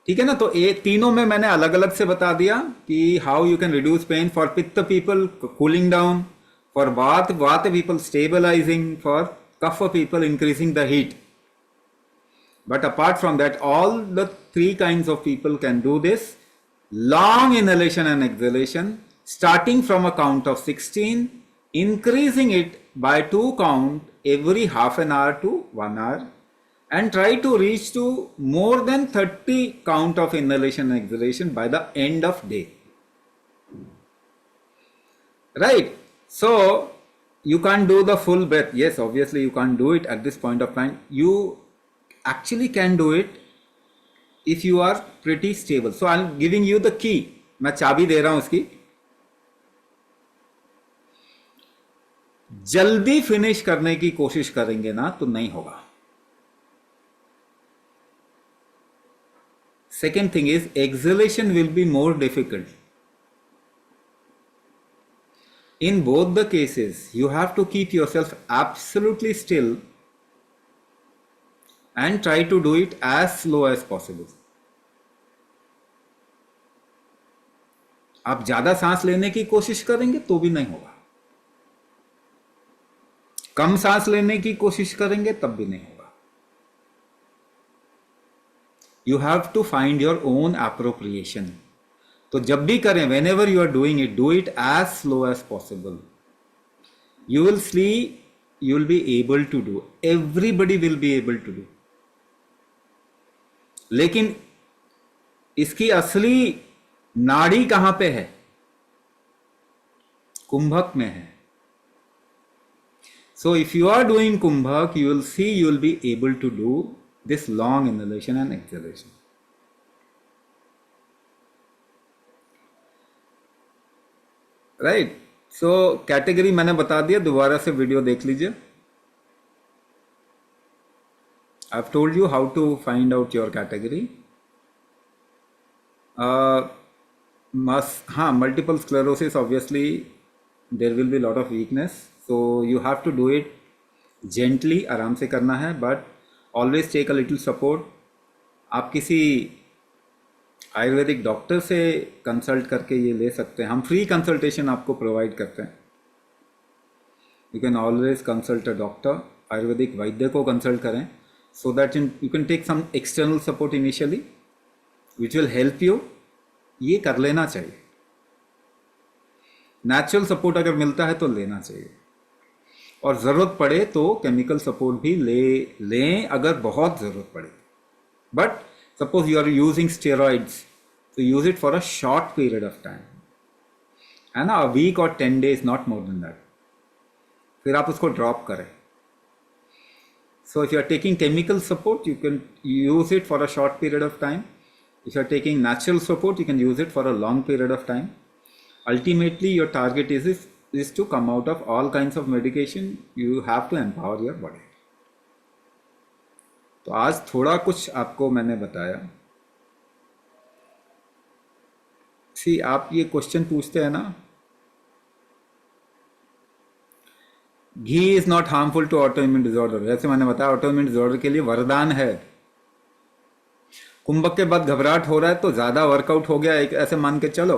ठीक है ना. तो ये तीनों में मैंने अलग अलग से बता दिया कि how you can reduce pain. For pitta people cooling down, for vata people stabilizing, for kapha people increasing the heat. But apart from that all the 3 kinds of people can do this long inhalation and exhalation starting from a count of 16, increasing it by 2 count every half an hour to 1 hour, and try to reach to more than 30 count of inhalation and exhalation by the end of day. Right. So you can't do the full breath. Yes, obviously you can't do it at this point of time. You actually can do it if you are pretty stable. So I'm giving you the key. मैं चाबी दे रहा हूं उसकी. जल्दी finish करने की कोशिश करेंगे ना तो नहीं होगा. Second thing is exhalation will be more difficult. In both the cases, you have to keep yourself absolutely still and try to do it as slow as possible. आप ज्यादा सांस लेने की कोशिश करेंगे तो भी नहीं होगा. कम सांस लेने की कोशिश करेंगे तब भी नहीं होगा. You have to find your own appropriation. तो जब भी करें, whenever you are doing it, do it as slow as possible. You will see, you will be able to do. Everybody will be able to do. लेकिन इसकी असली नाड़ी कहां पे है? कुंभक में है. So if you are doing kumbhak, you will see, you will be able to do this long inhalation and exhalation. Right? So category मैंने बता दिया, दोबारा से वीडियो देख लीजिए. I've told you how to find out your category. हाँ, multiple sclerosis, obviously there will be lot of weakness, so you have to do it gently, आराम से करना है, but always take a little support. आप किसी Ayurvedic doctor से consult करके ये ले सकते हैं. हम फ्री कंसल्टेशन आपको प्रोवाइड करते हैं. You can always consult a doctor. आयुर्वेदिक वैद्य को कंसल्ट करें, so that you can take some external support initially which will help you. ये कर लेना चाहिए. नेचुरल सपोर्ट अगर मिलता है तो लेना चाहिए, और ज़रूरत पड़े तो केमिकल सपोर्ट भी लें अगर बहुत ज़रूरत पड़े. But suppose you are using steroids, तो use it for a short period of time, है ना, अ वीक और 10 days, not more than that. फिर आप उसको ड्रॉप करें. So if you are taking chemical support, you can use it for a short period of time. If you are taking natural support, you can use it for a long period of time. Ultimately, your target is to come out of all kinds of medication. You have to empower your body. तो आज थोड़ा कुछ आपको मैंने बताया. सी, आप ये question पूछते हैं ना, ghee is not harmful to autoimmune disorder. जैसे मैंने बताया, ऑटोइम्यून डिसऑर्डर के लिए वरदान है. कुंभक के बाद घबराहट हो रहा है तो ज्यादा वर्कआउट हो गया, एक ऐसे मान के चलो,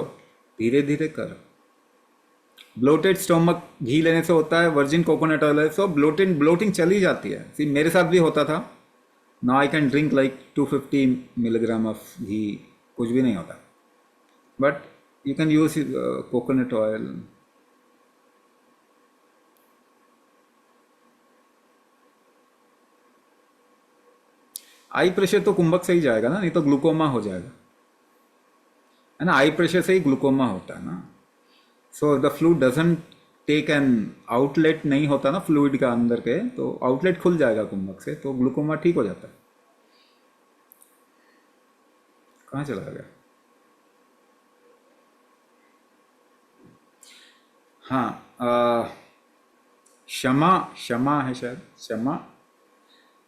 धीरे धीरे करो. ब्लोटेड स्टोमक घी लेने से होता है, वर्जिन कोकोनट ऑयल है, सो ब्लोटिंग चली जाती है. सी, मेरे साथ भी होता था. Now I can drink like 250 milligram of ghee, कुछ भी नहीं होता. But you can use coconut oil. Eye pressure तो कुंभक से ही जाएगा ना, नहीं तो ग्लूकोमा हो जाएगा, है ना. आई प्रेशर से ही ग्लूकोमा होता है ना. So the fluid doesn't take an outlet, नहीं होता ना फ्लूइड का अंदर के, तो आउटलेट खुल जाएगा कुंभक से, तो ग्लूकोमा ठीक हो जाता है. कहाँ चला गया? हाँ, क्षमा है शायद, क्षमा.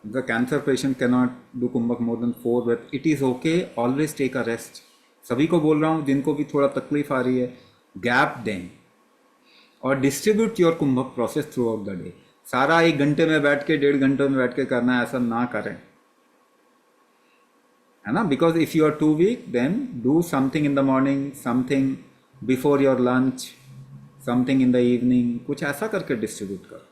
The cancer patient cannot do kumbhak more than 4 breath. It is okay, always take a rest. सभी को बोल रहा हूँ, जिनको भी थोड़ा तकलीफ आ रही है, गैप दें और distribute your kumbhak process throughout the day. सारा 1 घंटे में बैठ के, 1.5 घंटे में बैठ के करना है, ऐसा ना करें, है ना. Because if you are too weak, then do something in the morning, something before your lunch, something in the evening, कुछ ऐसा करके डिस्ट्रीब्यूट करो.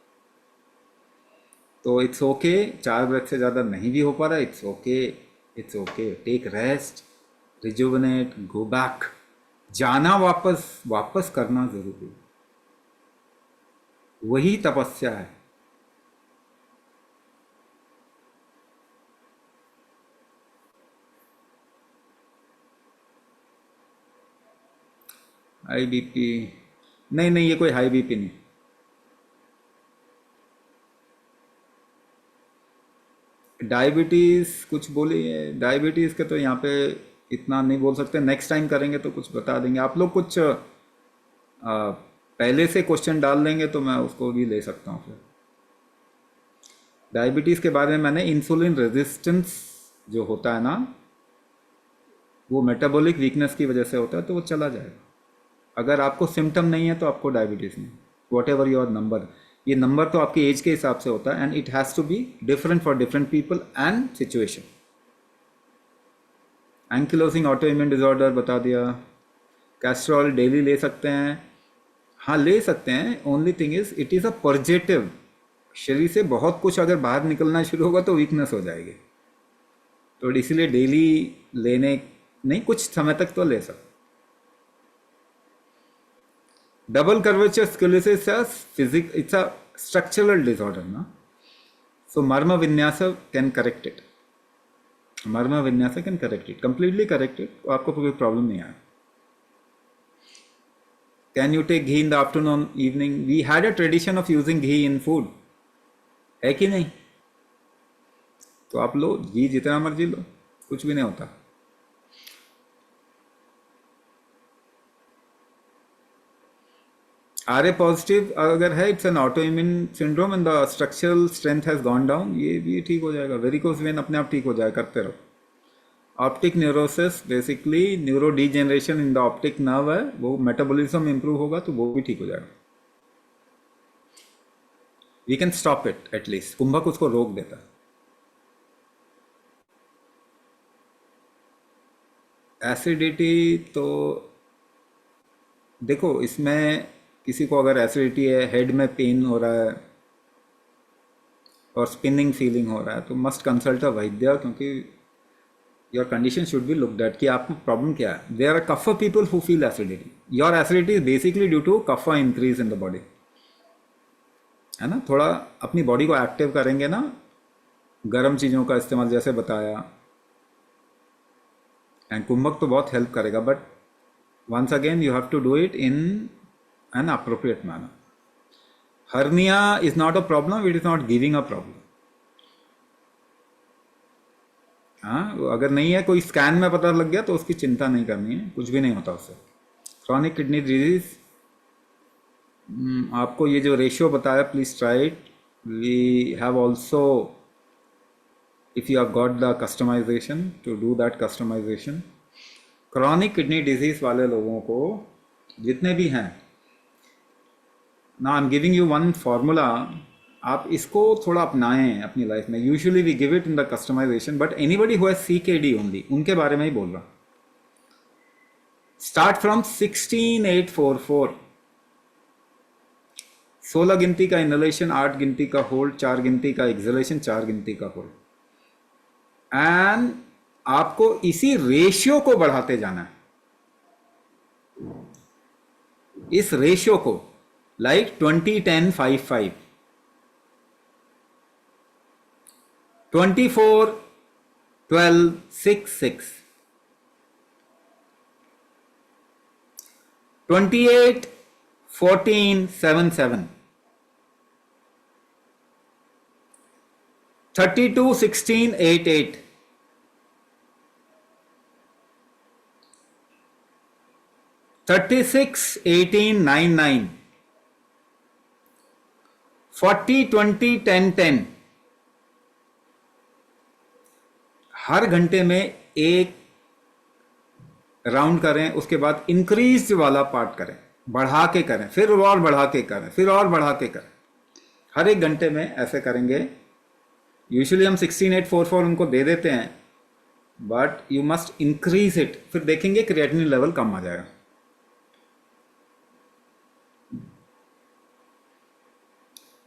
तो इट्स ओके, 4 breath से ज़्यादा नहीं भी हो पा रहा, it's okay, it's okay. Take rest, rejuvenate, go back. जाना वापस करना जरूरी, वही तपस्या है. हाई बीपी नहीं, ये कोई हाई बीपी नहीं. डायबिटीज़ कुछ बोलिए, डायबिटीज़ के तो यहाँ पे इतना नहीं बोल सकते, नेक्स्ट टाइम करेंगे तो कुछ बता देंगे। आप लोग कुछ पहले से क्वेश्चन डाल देंगे तो मैं उसको भी ले सकता हूँ फिर। डायबिटीज़ के बारे में मैंने इंसुलिन रेजिस्टेंस जो होता है ना, वो मेटाबॉलिक वीकनेस की वजह से होता है, तो वो चला जाएगा। अगर आपको सिम्टम नहीं है तो आपको डायबिटीज़ नहीं, वॉट एवर योर नंबर। ये नंबर तो आपकी एज के हिसाब से होता है, and it has to be different for different people and situation. Ankylosing auto immune disorder बता दिया। कैस्ट्रॉल डेली ले सकते हैं, हाँ ले सकते हैं। Only thing is it is a purgative. शरीर से बहुत कुछ अगर बाहर निकलना शुरू होगा तो वीकनेस हो जाएगी, तो इसीलिए डेली लेने नहीं, कुछ समय तक तो ले सकते। Double curvature sclerosis physique, it's a structural disorder ना, so Marma Vinyasa can correct it. Marma Vinyasa can correct it, completely correct it, तो आपको कोई प्रॉब्लम नहीं आएगा। Can you take ghee in the afternoon evening? We had a tradition of using ghee in food, है कि नहीं? तो आप लो घी, जितना मर्जी लो, कुछ भी नहीं होता। आर ए पॉजिटिव अगर है, it's an auto immune syndrome and the structural strength has gone down, ये भी ठीक हो जाएगा। वेरिकोस वेन अपने आप ठीक हो जाएगा, करते रहो। Optic neurosis basically neuro degeneration in the optic nerve है, वो मेटाबॉलिज्म इंप्रूव होगा तो वो भी ठीक हो जाएगा। We can stop it at least, कुंभक उसको रोक देता है। एसिडिटी तो देखो, इसमें किसी को अगर एसिडिटी है, हेड में पेन हो रहा है और स्पिनिंग फीलिंग हो रहा है, तो मस्ट कंसल्ट अ वैद्य, क्योंकि your condition should be looked at कि आपको प्रॉब्लम क्या है। There are kapha people who feel acidity. Your acidity is basically due to kapha increase in the body, है ना। थोड़ा अपनी बॉडी को एक्टिव करेंगे ना, गर्म चीज़ों का इस्तेमाल जैसे बताया, एंड कुंभक तो बहुत हेल्प करेगा, but once again you have to do it in an appropriate manner. Hernia is not a problem, it is not giving a problem. हाँ, अगर नहीं है, कोई स्कैन में पता लग गया तो उसकी चिंता नहीं करनी है, कुछ भी नहीं होता उससे। क्रॉनिक किडनी डिजीज, आपको ये जो रेशियो बताया, please try it. We have also, if you have got the customization, to do that customization. Chronic kidney disease वाले लोगों को जितने भी हैं ना, I am giving you one formula, आप इसको थोड़ा अपनाएं अपनी लाइफ में। Usually we give it in the customization, but anybody who has CKD only, उनके बारे में ही बोल रहा। स्टार्ट फ्रॉम 16-8-4-4, 16 गिनती का इनलेशन, 8 गिनती का होल्ड, 4 गिनती का एक्सलेशन, 4 गिनती का होल्ड, एंड आपको इसी रेशियो को बढ़ाते जाना है। इस रेशियो को, लाइक 20-10-5-5, 24-12-6-6, 28-14-7-7, 32-16-8-8, 36-18-9-9, 40-20-10-10। हर घंटे में एक राउंड करें, उसके बाद इंक्रीज वाला पार्ट करें, बढ़ा के करें, फिर और बढ़ा के करें, फिर और बढ़ा के करें। हर एक घंटे में ऐसे करेंगे। यूजुअली हम 16-8-4-4 उनको दे देते हैं, but you must increase it. फिर देखेंगे क्रिएटिनिन लेवल कम आ जाएगा।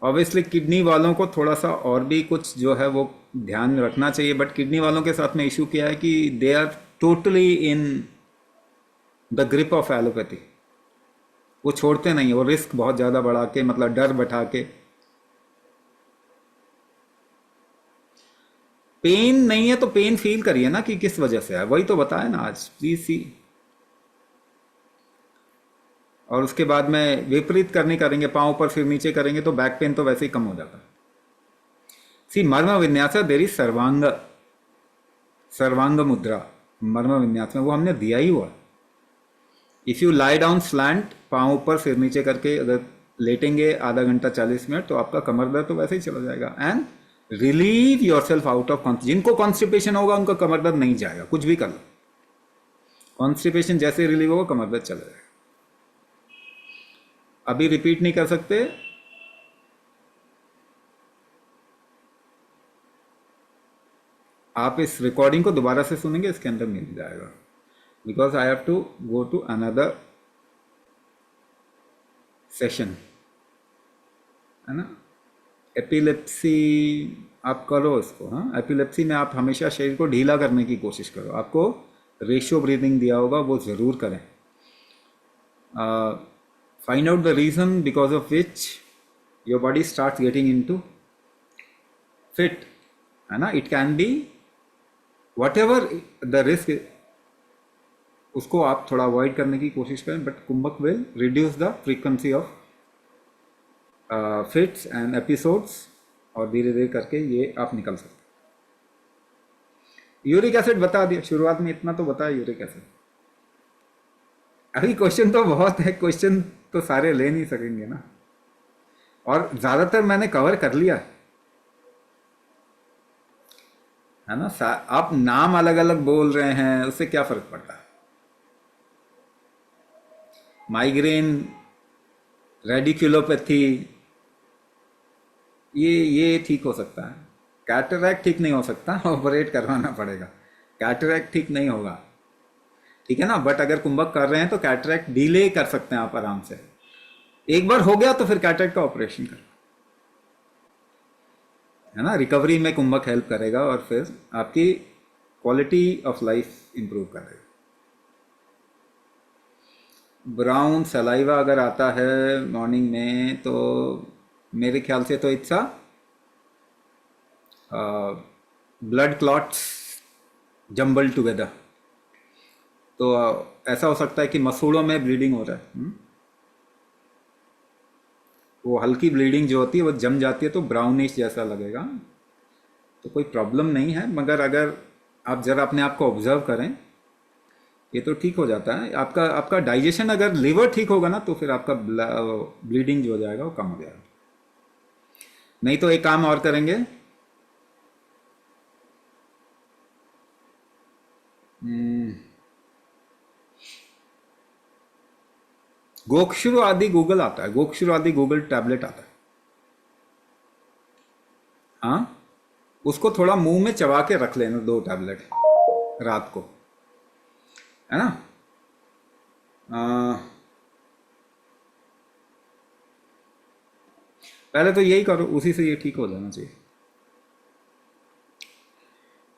ऑब्वियसली किडनी वालों को थोड़ा सा और भी कुछ जो है वो ध्यान रखना चाहिए, बट किडनी वालों के साथ में इशू क्या है कि they are totally in the grip of allopathy. वो छोड़ते नहीं, वो रिस्क बहुत ज़्यादा बढ़ा के, मतलब डर बैठा के। पेन नहीं है तो पेन फील करिए ना कि किस वजह से है, वही तो बताया ना आज, प्लीज सी। और उसके बाद में विपरीत करनी करेंगे, पाँव पर फिर नीचे करेंगे तो बैक पेन तो वैसे ही कम हो जाता है। सी मर्म विन्यास देर इज सर्वांग मुद्रा मर्म विन्यास में वो हमने दिया ही हुआ। If you lie down slant, पाँव ऊपर सिर नीचे करके अगर लेटेंगे आधा घंटा 40 मिनट तो आपका कमर दर्द तो वैसे ही चला जाएगा। And relieve your self out of जिनको कॉन्स्टिपेशन होगा उनका कमर दर्द नहीं जाएगा, कुछ भी कर लो, कॉन्स्टिपेशन जैसे रिलीव होगा कमर दर्द चला जाएगा। अभी रिपीट नहीं कर सकते, आप इस रिकॉर्डिंग को दोबारा से सुनेंगे, इसके अंदर मिल जाएगा, because I have to go to another session, है ना। एपिलेप्सी आप करो इसको, हाँ, एपिलेप्सी में आप हमेशा शरीर को ढीला करने की कोशिश करो। आपको रेशियो ब्रीदिंग दिया होगा, वो ज़रूर करें। Find out the reason because of which your body start getting into fit, है ना। It can be whatever the risk, उसको आप थोड़ा अवॉइड करने की कोशिश करें, but kumbhak will reduce the frequency of fits and episodes, और धीरे धीरे करके ये आप निकल सकते। यूरिक एसिड बता दिया शुरुआत में, इतना तो बताया यूरिक एसिड। अभी क्वेश्चन तो बहुत है, क्वेश्चन तो सारे ले नहीं सकेंगे ना, और ज़्यादातर मैंने कवर कर लिया है ना। आप नाम अलग अलग बोल रहे हैं, उससे क्या फ़र्क पड़ता है। माइग्रेन, रेडिकुलोपैथी, ये ठीक हो सकता है, कैटरैक्ट ठीक नहीं हो सकता, ऑपरेट करवाना पड़ेगा, कैटरैक्ट ठीक नहीं होगा, ठीक है ना। बट अगर कुंभक कर रहे हैं तो कैटरैक्ट डिले कर सकते हैं आप आराम से। एक बार हो गया तो फिर कैटरैक्ट का ऑपरेशन कर, है ना। रिकवरी में कुंभक हेल्प करेगा और फिर आपकी क्वालिटी ऑफ लाइफ इंप्रूव करेगा। ब्राउन सलाइवा अगर आता है मॉर्निंग में तो मेरे ख्याल से तो it's blood clots jumble together, तो ऐसा हो सकता है कि मसूड़ों में ब्लीडिंग हो रहा है। वो हल्की ब्लीडिंग जो होती है वो जम जाती है तो ब्राउनिश जैसा लगेगा, तो कोई प्रॉब्लम नहीं है। मगर अगर आप ज़रा अपने आप को ऑब्जर्व करें, ये तो ठीक हो जाता है। आपका डाइजेशन, अगर लिवर ठीक होगा ना तो फिर आपका ब्लीडिंग जो हो जाएगा वो कम हो जाएगा। नहीं तो एक काम और करेंगे, गोक्षुर आदि गूगल आता है, गोक्षुर आदि गूगल टैबलेट आता है, हाँ, उसको थोड़ा मुंह में चबा के रख लेना 2 टैबलेट रात को, है ना। पहले तो यही करो, उसी से ये ठीक हो जाना चाहिए।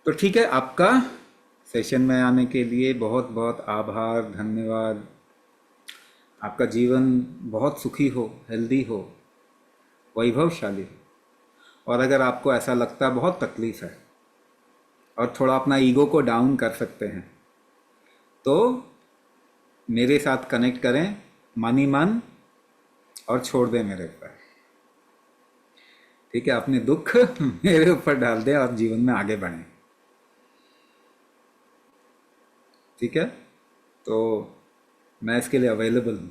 तो ठीक है, आपका सेशन में आने के लिए बहुत बहुत आभार, धन्यवाद। आपका जीवन बहुत सुखी हो, हेल्दी हो, वैभवशाली हो। और अगर आपको ऐसा लगता है बहुत तकलीफ है और थोड़ा अपना ईगो को डाउन कर सकते हैं, तो मेरे साथ कनेक्ट करें मन ही मन और छोड़ दें मेरे ऊपर, ठीक है। अपने दुख मेरे ऊपर डाल दें और जीवन में आगे बढ़ें, ठीक है। तो मैं इसके लिए अवेलेबल हूँ।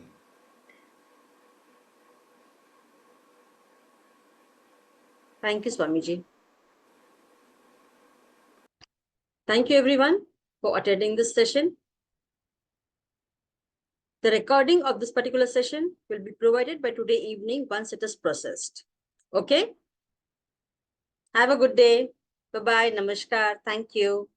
Thank you, Swamiji. Thank you, everyone, for attending this session. The recording of this particular session will be provided by today evening once it is processed. Okay? Have a good day. Bye-bye. Namaskar. Thank you.